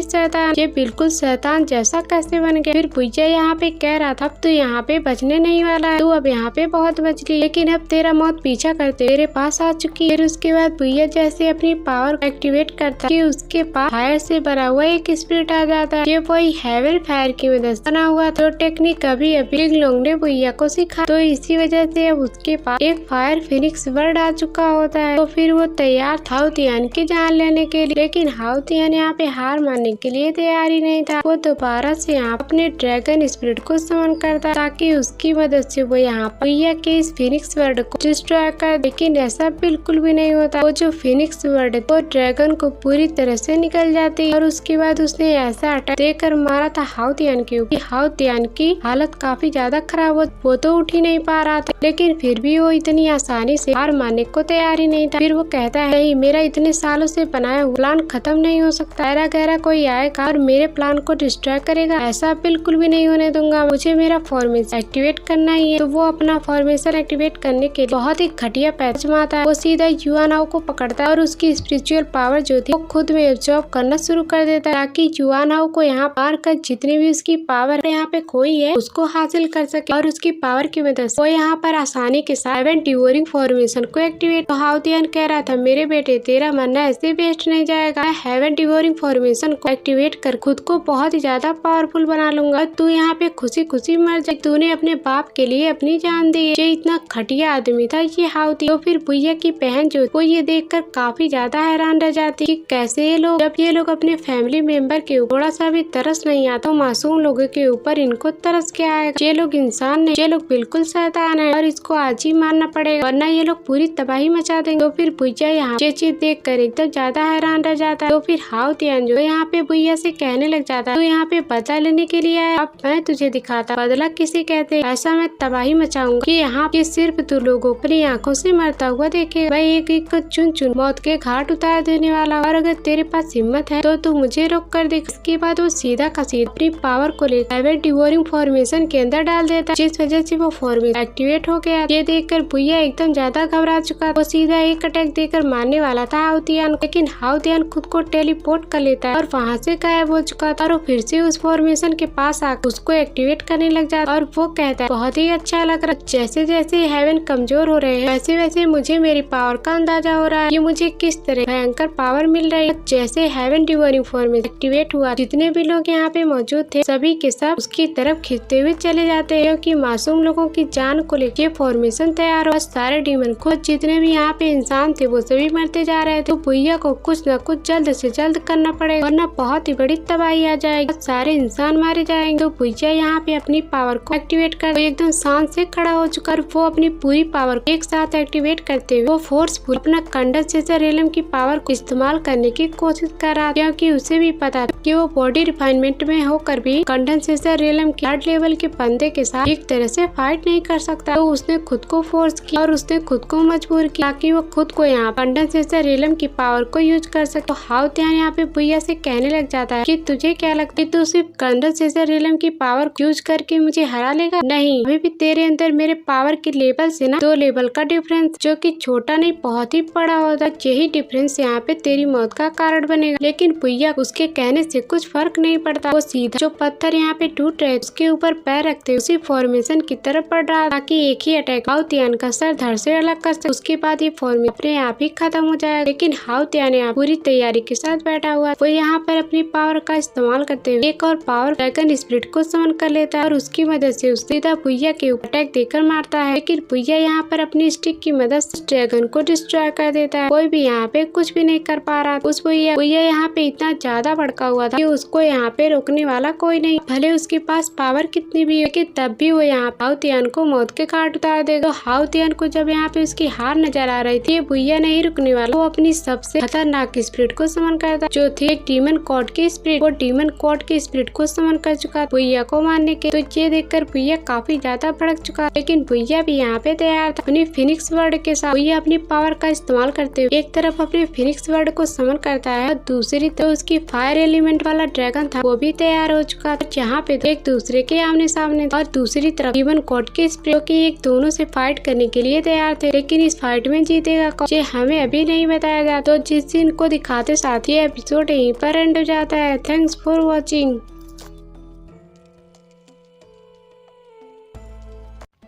शैतान, ये बिल्कुल शैतान जैसा कैसे बन गया। फिर भुइया यहाँ पे कह रहा था अब तो यहाँ पे बचने नहीं वाला है, तू अब यहाँ पे बहुत बच गई, लेकिन अब तेरा मौत पीछा करते तेरे पास आ चुकी है। फिर उसके बाद भुइया जैसे अपनी पावर एक्टिवेट करता कि उसके पास फायर से भरा हुआ एक स्पिरिट आ जाता है, ये वही हेवन फायर की मदद से बना हुआ था। तो टेक्निक अभी लिंग लोंग ने भुइया को सिखा, तो इसी वजह से अब उसके पास एक फायर फिनिक्स वर्ड आ चुका होता है। तो फिर वो तैयार था हाउतियान की जान लेने के लिए, लेकिन हाउतियान यहाँ पे हार मानने के लिए तैयार ही नहीं था। वो दोबारा से यहाँ अपने ड्रैगन स्पिरिट को समन करता ताकि उसकी मदद से वो यहाँ भुइया के इस फिनिक्स वर्ड को डिस्ट्रॉय कर, लेकिन ऐसा बिल्कुल भी नहीं होता। वो जो फिनिक्स वर्ड है वो ड्रैगन को पूरी तरह से निकल जाती है, और उसके बाद उसने ऐसा अटैक देकर मारा था हाउतियान के ऊपर। हाउतियान की हालत काफी ज्यादा खराब हो, वो तो उठ ही नहीं पा रहा था, लेकिन फिर भी वो इतनी आसानी से हार मानने को तैयार ही नहीं था। फिर वो कहता है नहीं, मेरा इतने सालों से बनाया हुआ प्लान खत्म नहीं हो सकता। गहरा गहरा कोई आएगा और मेरे प्लान को डिस्ट्रॉय करेगा, ऐसा बिल्कुल भी नहीं होने दूंगा। मुझे मेरा फॉर्मेशन एक्टिवेट करना ही है। तो वो अपना फॉर्मेशन एक्टिवेट करने के लिए बहुत ही घटिया पैर जमाता है। वो सीधा युआन हाउ को पकड़ता है और उसकी स्पिरिचुअल पावर जो थी वो खुद में एब्जॉर्ब करना शुरू कर देता है, ताकि युआन हाउ को यहाँ पार कर जितनी भी उसकी पावर यहाँ पे खोई है उसको हासिल कर सके। और उसकी पावर की मदद से वो यहाँ पर आसानी के साथ हेवन डिवोरिंग फॉर्मेशन को एक्टिवेट। तो हाउ तियान कह रहा था, मेरे बेटे तेरा मरना ऐसे वेस्ट नहीं जाएगा। मैं हेवन डिवोरिंग फॉर्मेशन को एक्टिवेट कर खुद को बहुत ही ज्यादा पावरफुल बना लूंगा। तू यहाँ पे खुशी खुशी मर जाए। तूने अपने बाप के लिए अपनी जान दी। ये इतना घटिया आदमी था ये हाउ तियान। तो फिर भैया की बहन जो वो ये देखकर काफी ज्यादा हैरान रह जाती कि कैसे ये लोग, जब ये लोग अपने फैमिली मेंबर के ऊपर थोड़ा सा भी तरस नहीं आता तो मासूम लोगों के ऊपर इनको तरस क्या आएगा। ये लोग इंसान नहीं, ये लोग बिल्कुल शैतान है और इसको आज ही मारना पड़ेगा वरना ये लोग पूरी तबाही मचा देंगे। तो फिर भैया यहाँ ये चीज देख कर एकदम ज्यादा हैरान रह जाता है। तो फिर हाउ तियान जो यहाँ पे भैया से कहने लग जाता है, तो यहाँ पे बदला लेने के लिए आया, अब मैं तुझे दिखाता बदला किसे कहते। ऐसा मैं तबाही मचाऊंगा कि यहाँ पे सिर्फ तू लोगों अपनी आंखों से मरता हुआ देखे। मैं एक एक को चुन चुन मौत के घाट उतार देने वाला। और अगर तेरे पास हिम्मत है तो तू मुझे रोक कर देख। इसके बाद वो सीधा का सीधा अपनी पावर को लेकर हेवन डिवोरिंग फॉर्मेशन के अंदर डाल देता, जिस वजह से वो फॉर्मेशन एक्टिवेट हो गया। ये देखकर भैया एकदम ज्यादा घबरा चुका। वो सीधा एक अटैक देकर मारने वाला था हाउ तियान, लेकिन हाउ तियान खुद को टेलीपोर्ट कर लेता है और वहाँ से गायब हो चुका था। और वो फिर से उस फॉर्मेशन के पास आकर उसको एक्टिवेट करने लग जाता और वो कहता है बहुत ही अच्छा लग रहा है। जैसे जैसे हेवन कमजोर हो रहे हैं वैसे वैसे मुझे मेरी पावर का अंदाजा हो रहा है, ये मुझे किस तरह भयंकर पावर मिल रही है। जैसे हेवन डिवोरिंग फॉर्मेशन एक्टिवेट हुआ, जितने भी लोग यहाँ पे मौजूद थे सभी के सब उसकी तरफ खींचते हुए चले जाते हैं, क्योंकि मासूम लोगों की जान को लेकर फॉर्मेशन तैयार हो। सारे डीमन को जितने भी यहाँ पे इंसान थे वो सभी मरते जा रहे थे। तो भैया को कुछ न कुछ जल्द से जल्द करना पड़ेगा वरना बहुत ही बड़ी तबाही आ जाएगी, सारे इंसान मारे जाएंगे। तो भैया यहाँ पे अपनी पावर को एक्टिवेट कर एकदम शांत से खड़ा हो चुका और वो अपनी पूरी पावर को एक साथ एक्टिवेट करते हुए वो फोर्सफुल अपना कंडेंसेशन रियलम की पावर को इस्तेमाल करने की कोशिश कर रहा, क्योंकि उसे भी पता था कि वो बॉडी रिफाइनमेंट में होकर भी कंडेंसेशन रियलम के हार्ड लेवल के बंदे के साथ एक तरह से फाइट नहीं कर सकता। तो उसने खुद को फोर्स किया और उसने खुद को मजबूर किया ताकि वो खुद को यहाँ कंडेंसेशन रियलम की पावर को यूज कर सके। तो हाउ तियान यहाँ पे भैया से कहने लग जाता है कि तुझे क्या लगता है तू सिर्फ कंडेंसेशन रियलम की पावर यूज करके मुझे हरा लेगा? नहीं, अभी भी तेरे अंदर मेरे पावर के लेवल से ना 2 लेवल का डिफरेंस, जो कि छोटा नहीं बहुत ही बड़ा होता, यही डिफरेंस यहाँ पे तेरी मौत का कारण बनेगा। लेकिन भैया उसके कहने से कुछ फर्क नहीं पड़ता। वो सीधा जो पत्थर यहाँ पे टूट रहे उसके ऊपर पैर रखते उसी फॉर्मेशन की तरफ बढ़ रहा ताकि एक ही अटैक हाउ तियान का सर धड़ से अलग कर सके। उसके बाद ये फॉर्मेशन अपने आप ही खत्म हो जाएगा। लेकिन हाउ तियान यहाँ पूरी तैयारी के साथ बैठा हुआ, वो यहाँ पर अपनी पावर का इस्तेमाल करते हुए एक और पावर ड्रैगन स्पिरिट को समन कर लेता है और उसकी मदद से सीधा भैया के ऊपर अटैक देकर मारता है। लेकिन भैया यहाँ पर अपनी स्टिक की मदद से ड्रैगन को डिस्ट्रॉय कर देता है। कोई भी यहाँ पे कुछ भी नहीं कर पा रहा। उस भैया यहाँ पे इतना ज्यादा भड़का हुआ था कि उसको यहाँ पे रोकने वाला कोई नहीं, भले उसके पास पावर कितनी भी, लेकिन तब भी वो यहाँ हाउ तियान को मौत के घाट उतार देगा। तो हाउ तियान को जब यहाँ पे उसकी हार नजर आ रही थी, भैया नहीं रुकने वाला। वो अपनी सबसे खतरनाक स्पिरिट को समन करता जो थी एक डीमन कॉड की स्पिरिट। वो डीमन कॉड की स्पिरिट को समन कर चुका भैया को मारने के। तो ये देखकर भैया काफी ज्यादा भड़क चुका, लेकिन भैया भी यहाँ पे तैयार था। अपनी फिनिक्स वर्ड के साथ भैया अपनी पावर का इस्तेमाल करते हुए एक तरफ अपने फिनिक्स वर्ड को समन करता है और दूसरी तरफ उसकी फायर एलिमेंट वाला ड्रैगन था वो भी तैयार हो चुका था। यहाँ पे एक दूसरे के आमने सामने और दूसरी तरफ डीमन कॉड के स्पिरिट की एक दोनों से फाइट करने के लिए तैयार थे। लेकिन इस फाइट में जीतेगा कौन ये हमें अभी नहीं बताया जाता। तो जिस दिन को दिखाते साथ ही एपिसोड यहीं पर एंड हो जाता है। Thanks for watching.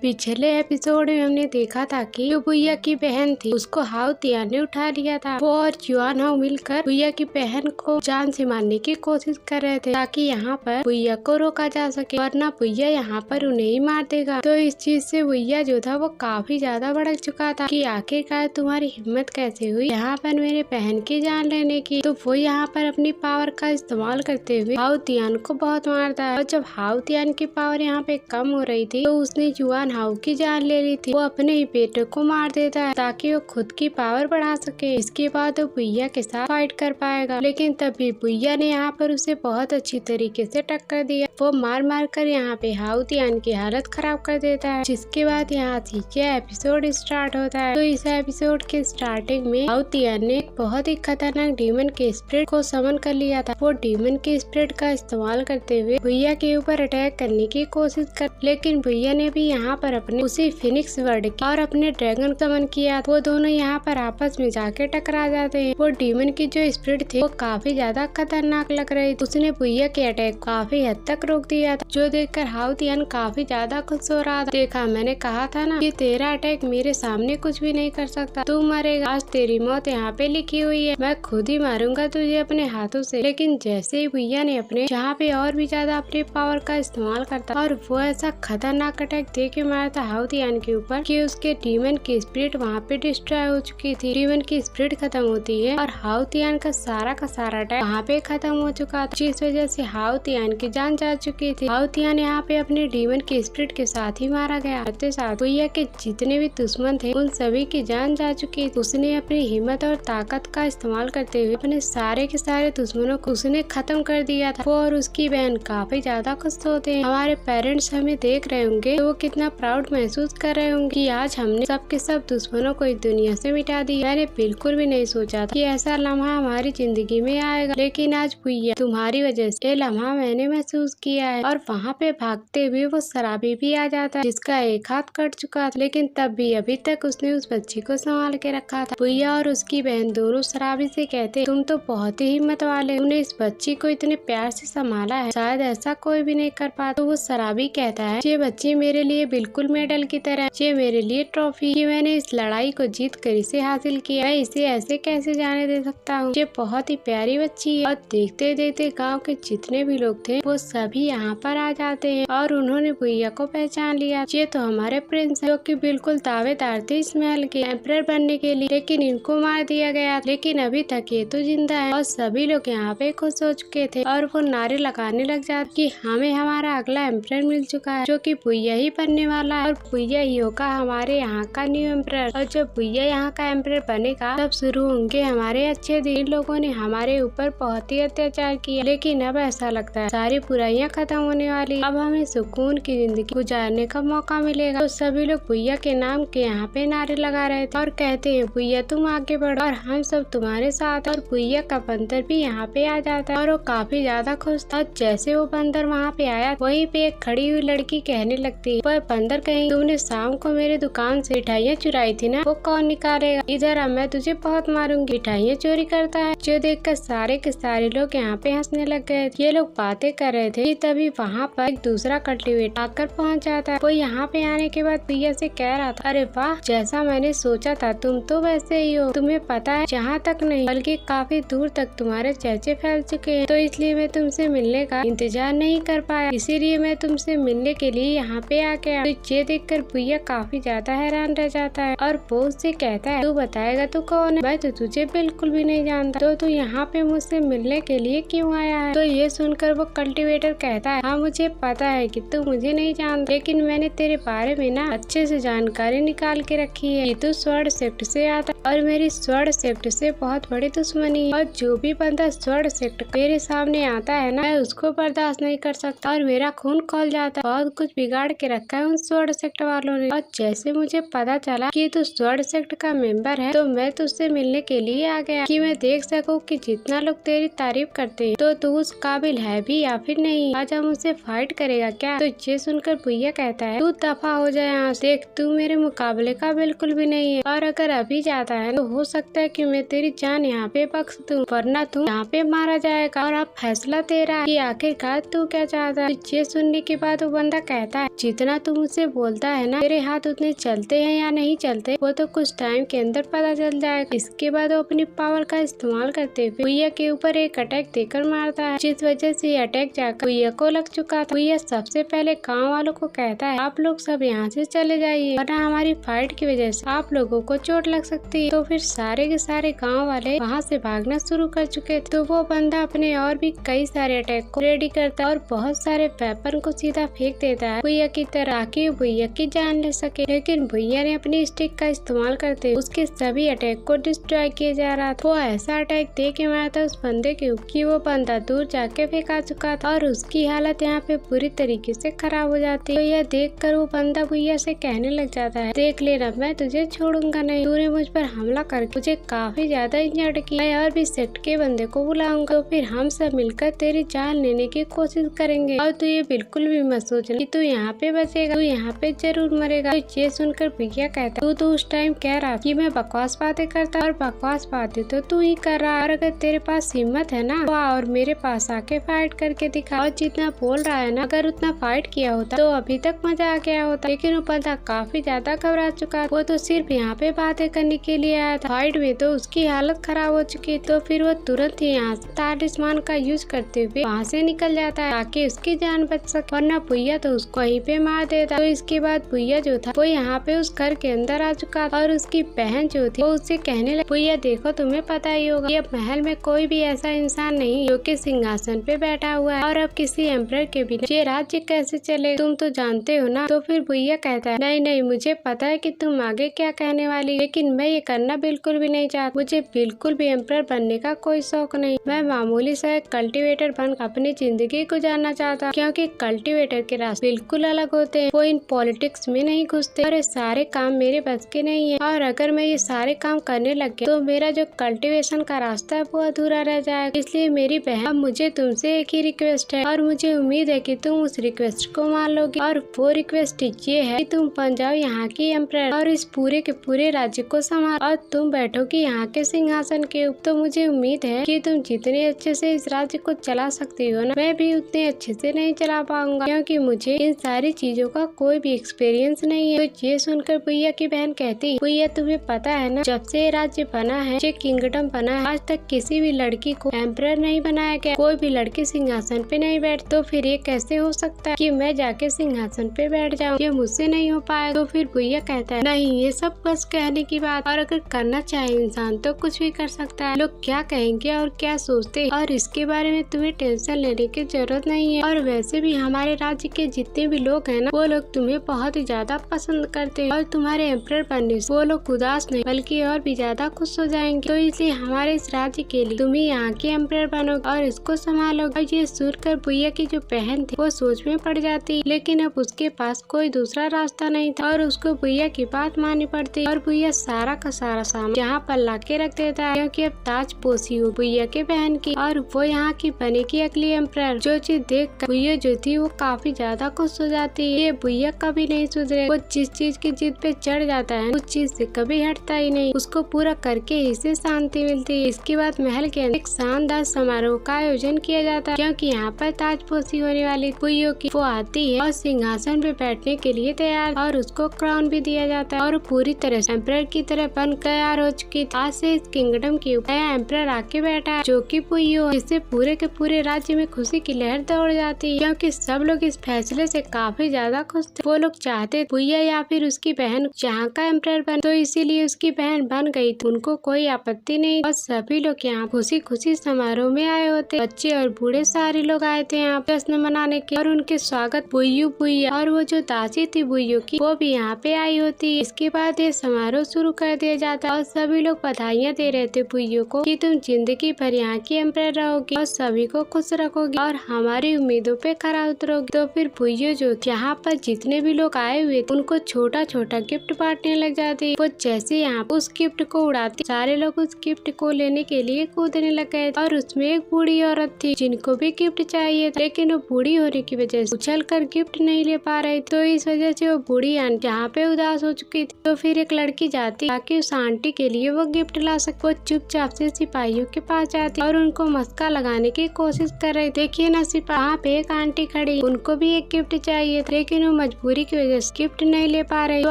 पिछले एपिसोड में हमने देखा था कि जो भैया की बहन थी उसको हाउ तियान ने उठा लिया था। वो और युआन हाउ मिलकर भैया की बहन को जान से मारने की कोशिश कर रहे थे ताकि यहाँ पर भैया को रोका जा सके, वरना भैया यहाँ पर उन्हें ही मार देगा। तो इस चीज से भैया जो था वो काफी ज्यादा भड़क चुका था कि आखिरकार तुम्हारी हिम्मत कैसे हुई यहाँ पर मेरे बहन की जान लेने की। तो वो यहाँ पर अपनी पावर का इस्तेमाल करते हुए हाउ तियान को बहुत मारता है। और जब हाउ तियान की पावर यहाँ पे कम हो रही थी तो उसने युआन हाउ की जान ले ली थी, वो अपने ही बेटे को मार देता है ताकि वो खुद की पावर बढ़ा सके। इसके बाद वो भैया के साथ फाइट कर पाएगा, लेकिन तभी भैया ने यहाँ पर उसे बहुत अच्छी तरीके से टक्कर दिया। वो मार मार कर यहाँ पे हाउ तियान की हालत खराब कर देता है, जिसके बाद यहाँ से यह एपिसोड स्टार्ट होता है। तो इस एपिसोड के स्टार्टिंग में हाउ तियान ने एक बहुत ही खतरनाक डीमन के स्पिरिट को समन कर लिया था। वो डीमन के स्पिरिट का इस्तेमाल करते हुए भैया के ऊपर अटैक करने की कोशिश कर, लेकिन भैया ने भी यहाँ पर अपने उसी फिनिक्स वर्ड और अपने ड्रैगन समन किया। वो दोनों यहाँ पर आपस में जाके टकरा जाते हैं। वो डीमन की जो स्पिरिट थी वो काफी ज्यादा खतरनाक लग रही थी। उसने भैया के अटैक काफी हद तक रोक दिया था, जो देखकर हाउ तियान काफी ज्यादा खुश हो रहा था। देखा, मैंने कहा था ना कि तेरा अटैक मेरे सामने कुछ भी नहीं कर सकता, तू मरेगा, आज तेरी मौत यहाँ पे लिखी हुई है, मैं खुद ही मारूंगा तुझे अपने हाथों से। लेकिन जैसे ही भैया ने अपने जहाँ पे और भी ज्यादा अपनी पावर का इस्तेमाल करता और वो ऐसा खतरनाक अटैक दे के मारता हाउ तियान के ऊपर कि उसके डीमन की स्पिरिट वहाँ पे डिस्ट्रॉय हो चुकी थी। डीमन की स्पिरिट खत्म होती है और हाउ तियान का सारा अटैक वहाँ पे खत्म हो चुका था, जिस वजह से हाउ तियान की जान जा चुकी थी। हाउ तियान यहाँ पे अपने डीमन की स्पिरिट के साथ ही मारा गया। साथ भैया के जितने भी दुश्मन थे उन सभी की जान जा चुकी थी। उसने अपनी हिम्मत और ताकत का इस्तेमाल करते हुए अपने सारे के सारे दुश्मनों को उसने खत्म कर दिया था। वो और उसकी बहन काफी ज्यादा खुश होते हैं। हमारे पेरेंट्स हमें देख रहे होंगे तो वो कितना प्राउड महसूस कर रहे होंगे कि आज हमने सबके सब दुश्मनों को इस दुनिया से मिटा दिया। मैंने बिल्कुल भी नहीं सोचा था कि ऐसा लम्हा हमारी जिंदगी में आएगा, लेकिन आज भैया तुम्हारी वजह से ये लम्हा मैंने महसूस किया है। और वहाँ पे भागते हुए वो शराबी भी आ जाता है, जिसका एक हाथ कट चुका था, लेकिन तब भी अभी तक उसने उस बच्ची को संभाल के रखा था। भैया और उसकी बहन दोनों शराबी से कहते, तुम तो बहुत ही हिम्मत वाले, तुमने इस बच्ची को इतने प्यार से संभाला है, शायद ऐसा कोई भी नहीं कर पाता। तो वो शराबी कहता है, ये बच्ची मेरे लिए बिल्कुल मेडल की तरह, ये मेरे लिए ट्रॉफी कि मैंने इस लड़ाई को जीत कर इसे हासिल किया, मैं इसे ऐसे कैसे जाने दे सकता हूँ। ये बहुत ही प्यारी बच्ची है। और देखते देखते गाँव के जितने भी लोग थे वो सभी यहाँ पर आ जाते हैं और उन्होंने भैया को पहचान लिया। ये तो हमारे प्रिंस जो कि बिल्कुल दावेदार थे इस महल के एम्परर बनने के लिए, लेकिन इनको मार दिया गया। लेकिन अभी तक ये तो जिंदा है। और सभी लोग यहाँ पे खुश हो चुके थे और वो नारे लगाने लग जाते कि हमें हमारा अगला एम्परर मिल चुका है, जो कि भैया ही बनने वाला है और भैया ही होगा हमारे यहाँ का न्यू एम्परर। और जब भैया यहाँ का एम्परर बनेगा तब शुरू होंगे हमारे अच्छे दिन। इन लोगों ने हमारे ऊपर बहुत ही अत्याचार किया, लेकिन अब ऐसा लगता है सारी बुराइयां खत्म होने वाली, अब हमें सुकून की जिंदगी गुजारने का मौका मिलेगा। तो सभी लोग भैया के नाम के यहाँ पे नारे लगा रहे थे और कहते हैं, भैया तुम आगे बढ़ो और हम सब तुम्हारे साथ। और भैया का बंदर भी यहाँ पे आ जाता है और वो काफी ज्यादा खुश था। जैसे वो बंदर वहाँ पे आया, वहीं पे एक खड़ी हुई लड़की कहने लगती है, पर बंदर कहीं तुमने शाम को मेरे दुकान से मिठाइयाँ चुराई थी ना, वो कौन निकालेगा, इधर अब मैं तुझे बहुत मारूंगी। मिठाइयाँ चोरी करता है, जो देखकर सारे के सारे लोग यहाँ पे हंसने लग गए। ये लोग बातें कर रहे थे, तभी वहाँ पर एक दूसरा कल्टीवेटर आकर पहुँच जाता है। वो यहाँ पे आने के बाद भैया से कह रहा था, अरे वाह, जैसा मैंने सोचा था तुम तो वैसे ही हो, तुम्हें पता है जहाँ तक नहीं बल्कि काफी दूर तक तुम्हारे चर्चे फैल चुके हैं, तो इसलिए मैं तुमसे मिलने का इंतजार नहीं कर पाया, इसीलिए मैं तुमसे मिलने के लिए यहाँ पे आ गया। तो ये देखकर भैया काफी ज्यादा हैरान रह जाता है और वो उससे कहता है, तू बताएगा तू कौन है, मैं तो तुझे बिल्कुल भी नहीं जानता, तो तू यहाँ पे मुझसे मिलने के लिए क्यों आया है। तो ये सुनकर वो कल्टीवेटर कहता है, हाँ मुझे पता है कि तू मुझे नहीं जानता, लेकिन मैंने तेरे बारे में ना अच्छे से जानकारी निकाल के रखी है कि तू स्वर्ण शिफ्ट से आता और मेरी स्वर्ण शिफ्ट से बहुत बड़ी दुश्मनी है, और जो भी बंदा स्वर्ण शिफ्ट मेरे सामने आता है ना, मैं उसको बर्दाश्त नहीं कर सकता और मेरा खून खौल जाता है। बहुत कुछ बिगाड़ के रखा है उन स्वर्ण शिफ्ट वालों ने, और जैसे मुझे पता चला कि तू स्वर्ण शिफ्ट का मेंबर है, तो मैं तुझसे मिलने के लिए आ गया कि मैं देख सकूं कि जितना लोग तेरी तारीफ करते हैं तो तू उस काबिल है भी या फिर नहीं, आज हम उससे फाइट करेगा क्या। तो ये सुनकर भैया कहता है, तू दफा हो जाए यहाँ से, देख तू मेरे मुकाबले का बिल्कुल भी नहीं है, और अगर अभी जाता है तो हो सकता है कि मैं तेरी जान यहाँ पे बख्श दूं, वरना तू यहाँ पे मारा जाएगा। और अब फैसला तेरा है कि आखिरकार तू क्या चाहता है। ये सुनने के बाद वो बंदा कहता है, जितना तू मुझसे बोलता है ना, तेरे हाथ उतने चलते हैं या नहीं चलते वो तो कुछ टाइम के अंदर पता चल जाएगा। इसके बाद वो अपनी पावर का इस्तेमाल करते हुए भैया के ऊपर एक अटैक देकर मारता है, जिस वजह से अटैक जाकर भैया को लग चुका था। भैया सबसे पहले गाँव वालों को कहता है, आप लोग सब यहाँ से चले जाइए, वरना हमारी फाइट की वजह से आप लोगों को चोट लग सकती है। तो फिर सारे के सारे गाँव वाले वहाँ से भागना शुरू कर चुके थे। तो वो बंदा अपने और भी कई सारे अटैक को रेडी करता है और बहुत सारे वेपन को सीधा फेंक देता है भैया की तरह, कि कि भैया की जान ले सके, लेकिन भैया ने अपनी स्टिक का इस्तेमाल करते उसके सभी अटैक को डिस्ट्रॉय किया जा रहा था। वो ऐसा अटैक दे के मारा था उस बंदे के ऊपर कि वो बंदा दूर जाके फेंका चुका था और उसकी हालत यहाँ पे पूरी तरीके से खराब हो जाती है। तो यह देख कर वो बंदा भैया से कहने लग जाता है, देख लेना मैं तुझे छोड़ूंगा नहीं, तूने मुझ पर हमला करके मुझे काफी ज्यादा इंजर्ड किया है और भी सेक्ट के बंदे को बुलाऊंगा, तो फिर हम सब मिलकर तेरी जान लेने की कोशिश करेंगे और तू ये बिल्कुल भी मत सोचना कि तू यहाँ पे बचेगा, तू यहाँ पे जरूर मरेगा। तो ये सुनकर भैया कहता तू तो उस टाइम कह रहा कि मैं बकवास बातें करता और बकवास बातें तो तू ही कर रहा है, और अगर तेरे पास हिम्मत है ना तो आ और मेरे पास आके फाइट करके दिखा। और जितना बोल रहा है ना, अगर उतना फाइट किया होता तो अभी तक मजा आ गया होता, लेकिन वो बंदा काफी ज्यादा घबरा चुका, वो तो सिर्फ यहाँ पे बातें करने के लिए आया था, फाइट में तो उसकी हालत खराब हो चुकी। तो फिर वो तुरंत ही यहाँ से तालिस्मान का यूज करते हुए वहाँ से निकल जाता है ताकि उसकी जान बच सके, वरना भैया तो उसको वहीं पे मार देता। तो इसके बाद भैया जो था वो यहाँ पे उस घर के अंदर आ चुका था और उसकी बहन जो थी वो उससे कहने लगी, भैया देखो तुम्हें पता ही होगा ये महल में कोई भी ऐसा इंसान नहीं जो कि सिंहासन पे बैठा हुआ है, और अब किसी एम्परर के बिना ये राज्य कैसे चले, तुम तो जानते हो ना। तो फिर भैया कहता है, नहीं नहीं मुझे पता है कि तुम आगे क्या कहने वाली, लेकिन मैं ये करना बिल्कुल भी नहीं चाहता, मुझे बिल्कुल भी एम्परर बनने का कोई शौक नहीं, मैं मामूली सा एक कल्टिवेटर बन अपनी जिंदगी गुजारना चाहता, क्योंकि कल्टिवेटर के रास्ते बिल्कुल अलग होते हैं, वो इन पॉलिटिक्स में नहीं घुसते और ये सारे काम मेरे बस के नहीं है, और अगर मैं ये सारे काम करने लग गया तो मेरा जो कल्टिवेशन का रास्ता है वो अधूरा रह जाएगा। इसलिए मेरी बहन अब मुझे तुमसे एक ही रिक्वेस्ट है और मुझे उम्मीद है कि तुम उस रिक्वेस्ट को मान लोगी, और वो रिक्वेस्ट ये है कि तुम बन जाओ यहाँ की एम्परर और इस पूरे के पूरे राज्य को संभाल, और तुम बैठोगी यहाँ के सिंहासन के ऊपर। तो मुझे उम्मीद है कि तुम जितने अच्छे से इस राज्य को चला सकती हो ना, मैं भी उतने अच्छे से नहीं चला पाऊंगा, क्योंकि मुझे इन सारी चीजों का कोई भी एक्सपीरियंस नहीं है। तो ये सुनकर भैया की बहन कहती, भैया तुम्हें पता है ना, जब से राज्य बना है, ये किंगडम बना है, आज तक किसी भी लड़की को एम्परर नहीं बनाया गया, कोई भी लड़की सिंहासन पे नहीं बैठ, तो फिर ये कैसे हो सकता है कि मैं जाके सिंहासन पे बैठ जाऊँ, ये मुझसे नहीं हो पाया। तो फिर भैया कहता है, नहीं ये सब बस कहने की बात, और अगर करना चाहे इंसान तो कुछ भी कर सकता है, लोग क्या कहेंगे और क्या सोचते और इसके बारे में तुम्हें टेंशन लेने की जरूरत नहीं है, और वैसे भी हमारे राज्य के जितने भी लोग हैं ना, वो लोग तुम्हें बहुत ही ज्यादा पसंद करते हैं, और तुम्हारे एम्परर बनने से वो लोग उदास नहीं बल्कि और भी ज्यादा खुश हो जाएंगे। तो इसलिए हमारे इस राज्य के लिए तुम ही यहाँ की एम्परर बनोगे और इसको संभालोगे। और ये सुनकर भैया की जो बहन थी वो सोच में पड़ जाती, लेकिन अब उसके पास कोई दूसरा रास्ता नहीं था और उसको भैया की बात माननी पड़ती, और भैया सारा का सारा सामान यहाँ पर ला के रख देता है, क्योंकि अब ताजपोशी हो भैया के बहन की, और वो यहाँ की बनेगी अगली एम्परर। जो चीज देख कर भैया जो थी वो काफी ज्यादा खुश हो जाती है। ये भैया कभी नहीं सुधरे, वो जिस चीज की जिद पे चढ़ जाता है उस चीज से कभी हटता ही नहीं, उसको पूरा करके ही से शांति मिलती है। इसके बाद महल के अंदर एक शानदार समारोह का आयोजन किया जाता है, क्योंकि यहाँ पर ताजपोशी होने वाली भैया की वो आती है और सिंहासन पे बैठने के लिए तैयार, और उसको क्राउन भी दिया जाता है और पूरी तरह से एम्परर की तरह बन तैयार हो चुकी थी। आज से इस किंगडम के ऊपर नया एम्परर आके बैठा है जो कि पुइयो है, जिससे पूरे के पूरे राज्य में खुशी की लहर दौड़ जाती है, क्योंकि सब लोग इस फैसले से काफी ज्यादा खुश थे। वो लोग चाहते पुइया या फिर उसकी बहन यहाँ का एम्परर बन, तो इसीलिए उसकी बहन बन गई थी, उनको कोई आपत्ति नहीं, और सभी लोग यहाँ खुशी खुशी समारोह में आए होते, बच्चे और बूढ़े सारे लोग आए थे यहाँ जश्न मनाने के, और उनके स्वागत बुइयू बुइया और वो जो दासी थी बुइयो की वो भी यहाँ पे आई होती। इसके बाद ये समारोह शुरू कर दिया जाता और सभी लोग बधाइयाँ दे रहे थे बुइयो को कि तुम जिंदगी भर यहाँ की एम्परर रहोगी और सभी को खुश रखोगी और हमारी उम्मीदों पे खरा उतरोगी। तो फिर बुइयो जो यहाँ पर जितने भी लोग आए हुए थे उनको छोटा छोटा गिफ्ट बांटने लग जाती। वो जैसे यहाँ उस गिफ्ट को उड़ाती, सारे लोग उस गिफ्ट को लेने के लिए कूदने लग गए, और उसमें एक बूढ़ी औरत थी जिनको भी गिफ्ट चाहिए था, लेकिन वो बूढ़ी होने की वजह से उछल कर गिफ्ट नहीं ले पा रही, तो इस वजह से वो बूढ़ी आंटी यहाँ पे उदास हो चुकी थी। तो फिर एक लड़की जाती ताकि उस आंटी के लिए वो गिफ्ट ला सके। वो चुपचाप से सिपाहियों के पास जाती और उनको मस्का लगाने की कोशिश कर रही। देखिए ना सिपाही, वहाँ पे एक आंटी खड़ी, उनको भी एक गिफ्ट चाहिए था, लेकिन वो मजबूरी की वजह से गिफ्ट नहीं ले पा रही। तो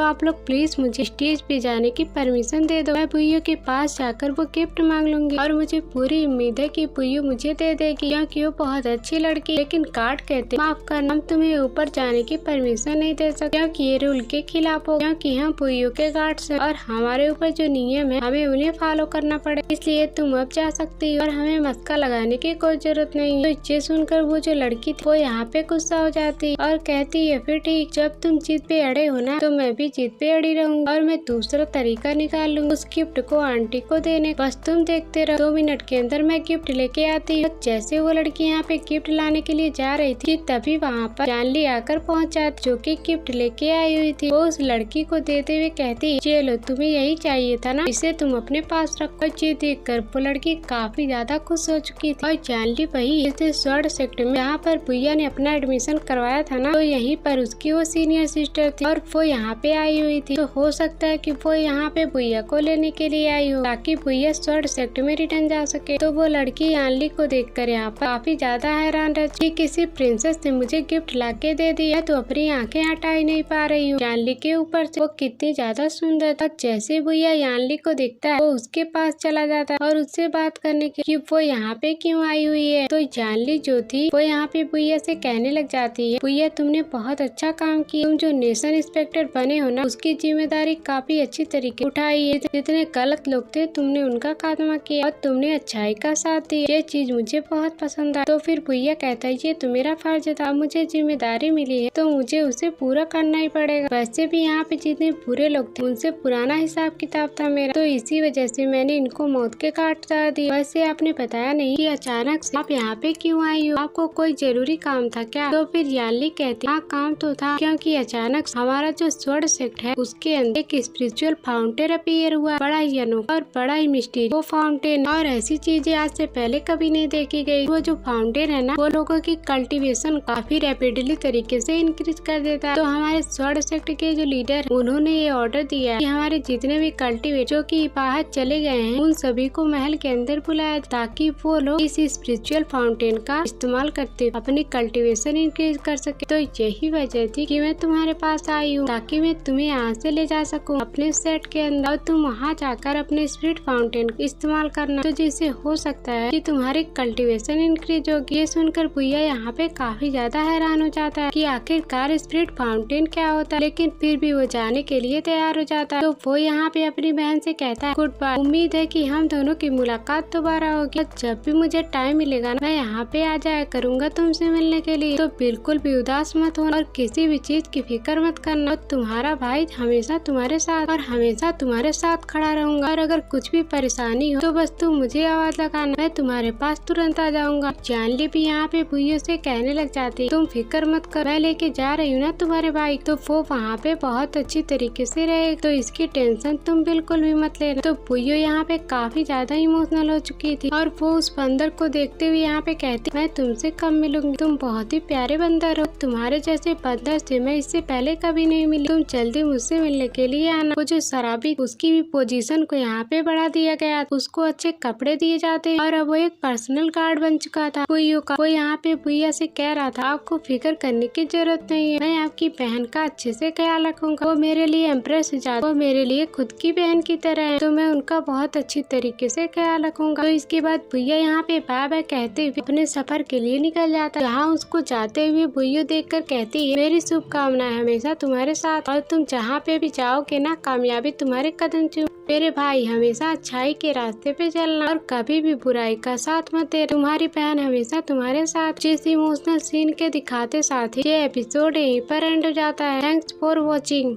आप लोग प्लीज मुझे स्टेज पे जाने की परमिशन दे दो, मैं बुइयो के पास जाकर वो गिफ्ट मांग लूंगी, और मुझे पूरी उम्मीद है कि बुइयो मुझे दे देगी, क्योंकि वो बहुत अच्छी लड़की। लेकिन कार्ड कहते माफ करना, हम तुम्हें ऊपर जाने की परमिशन नहीं दे सकते, क्योंकि ये रूल के खिलाफ हो, क्योंकि हम बुइयो के गार्ड्स हैं और हमारे ऊपर जो नियम है हमें उन्हें फॉलो करना पड़े, इसलिए तुम अब जा सकती हो और हमें मस्का लगाने की कोई जरूरत नहीं है। तो ये सुनकर वो जो लड़की थी वो यहाँ पे गुस्सा हो जाती और कहती है फिर ठीक कहती जब तुम जिद पे अड़े हो ना तो मैं भी जिद पे अड़ी रहूंगी और मैं दूसरा तरीका निकाल लूंगी उस गिफ्ट को आंटी को देने। बस तुम देखते रहो। 2 मिनट के अंदर मैं गिफ्ट लेके आती हूँ। जैसे वो लड़की यहाँ पे गिफ्ट लाने के लिए जा रही थी तभी वहाँ पर जानली आकर पहुँच जाती जो कि गिफ्ट लेके आई हुई थी। वो उस लड़की को देते हुए कहती चलो तुम्हें यही चाहिए था ना, इसे तुम अपने पास रखो। ये देख कर वो लड़की काफी ज्यादा खुश हो चुकी थी और जानली वही स्वर्ण सेक्टर में जहाँ पर भैया ने अपना एडमिशन करवाया था ना, तो यहीं पर उसकी वो सीनियर सिस्टर थी और वो यहाँ पे आई हुई थी। तो हो सकता है कि वो यहाँ पे भैया को लेने के लिए आई हो ताकि भैया स्वर्ण सेक्टर में रिटर्न जा सके। तो वो लड़की जानली को देखकर यहाँ पर काफी ज्यादा हैरान रही कि किसी प्रिंसेस ने मुझे गिफ्ट ला के दे दिया तो अपनी आंखें हटा ही नहीं पा रही हूँ। जानली के ऊपर से वो कितनी ज्यादा सुंदर था। जैसे भैया जानली को देखता है वो उसके पास चला जाता है और उससे बात करने के कि वो यहाँ पे क्यों आई हुई है। तो जानली जो थी वो यहाँ पे भैया से कहने लग जाती है भैया तुमने बहुत अच्छा काम किया, तुम जो नेशन इंस्पेक्टर बने हो ना उसकी जिम्मेदारी काफी अच्छी तरीके उठाई है। जितने गलत लोग थे तुमने उनका खात्मा किया और तुमने अच्छाई का साथ दिया, ये चीज मुझे बहुत पसंद आई। तो फिर भैया कहता है ये तो मेरा फर्ज था, मुझे जिम्मेदारी मिली है तो मुझे उसे पूरा करना ही पड़ेगा। वैसे भी यहाँ पे जितने बुरे लोग थे उनसे पुराना हिसाब किताब था मेरा, तो इसी वजह से मैंने इनको मौत के घाट उतार दिया। वैसे आपने बताया नहीं कि अचानक से आप यहाँ पे क्यों आई हो, आपको कोई जरूरी काम था क्या? तो फिर जानली कहती हाँ काम तो था, क्योंकि अचानक हमारा जो स्वर्ण सेक्टर है उसके अंदर एक स्पिरिचुअल फाउंटेन अपीयर हुआ, बड़ा ही अनोखा और बड़ा ही मिस्टीरियस वो फाउंटेन, और ऐसी चीजें आज से पहले कभी नहीं देखी गई। वो जो फाउंटेन है ना वो लोगों की कल्टीवेशन काफी रैपिडली तरीके से इंक्रीज कर देता है। तो हमारे स्वर्ण सेक्टर के जो लीडर उन्होंने ये ऑर्डर दिया कि हमारे जितने भी कल्टीवेटर जो कि बाहर चले गए हैं उन सभी को महल के अंदर बुलाया ताकि वो लोग इस स्पिरिचुअल फाउंटेन का इस्तेमाल करते अपनी कल्टीवेशन इंक्रीज कर सके। तो यही वजह थी कि मैं तुम्हारे पास आई हूँ ताकि मैं तुम्हें यहाँ से ले जा सकूँ अपने सेट के अंदर और तुम वहाँ जाकर अपने स्पिरिट फाउंटेन इस्तेमाल करना, तो जिससे हो सकता है कि तुम्हारी कल्टीवेशन इंक्रीज होगी। ये सुनकर भैया यहाँ पे काफी ज्यादा हैरान हो जाता है कि आखिरकार स्पिरिट फाउंटेन क्या होता है, लेकिन फिर भी वो जाने के लिए तैयार हो जाता है। तो वो यहाँ पे अपनी बहन से कहता है गुड बाय, उम्मीद है कि हम दोनों की मुलाकात दोबारा होगी। जब भी मुझे टाइम मिलेगा मैं यहाँ पे आ जाया करूँगा तुमसे मिलने के लिए, तो बिल्कुल भी उदास मत होना और किसी भी चीज की फिक्र मत करना। तुम्हारा भाई हमेशा तुम्हारे साथ और हमेशा तुम्हारे साथ खड़ा रहूंगा, और अगर कुछ भी परेशानी हो तो बस तुम मुझे आवाज लगाना, मैं तुम्हारे पास तुरंत आ जाऊंगा। जानली भी यहाँ पे भैया से कहने लग जाती तुम फिक्र मत कर, मैं लेके जा रही हूँ ना तुम्हारे भाई, तो वो वहाँ पे बहुत अच्छी तरीके से रहे, तो इसकी टेंशन तुम बिल्कुल भी मत लेना। तो भैया यहाँ पे काफी ज्यादा इमोशनल हो चुकी थी और वो उस बंदर को देखते हुए यहाँ पे कहती मैं तुमसे कब मिलूंगी, तुम बहुत ही प्यारे बंदर हो, तुम्हारे जैसे बंदर से मैं इससे पहले कभी नहीं मिली, तुम जल्दी मुझसे मिलने के लिए आना। वो जो शराबी उसकी भी पोजीशन को यहाँ पे बढ़ा दिया गया, उसको अच्छे कपड़े दिए जाते और अब वो एक पर्सनल गार्ड बन चुका था भैया का। वो यहाँ पे भैया से कह रहा था आपको फिक्र करने की जरूरत नहीं है, मैं आपकी बहन का अच्छे से ख्याल रखूंगा, वो मेरे लिए एम्प्रेस से ज्यादा वो मेरे लिए खुद की बहन की तरह है, तो मैं उनका बहुत अच्छी तरीके से ख्याल रखूंगा। तो इसके बाद भैया यहाँ पे बाय बाय कहते हुए अपने सफर के लिए निकल जाता है। जहाँ उसको जाते हुए भैया देखकर कहती है मेरी शुभकामनाएं हमेशा तुम्हारे साथ, और तुम जहाँ पे भी जाओगे ना कामयाबी तुम्हारे कदम चूमे। मेरे भाई हमेशा अच्छाई के रास्ते पे चलना और कभी भी बुराई का साथ मत देना, तुम्हारी बहन हमेशा तुम्हारे साथ। जिस इमोशनल सीन के दिखाते साथ ही ये एपिसोड यहीं पर एंड हो जाता है। Thanks for watching.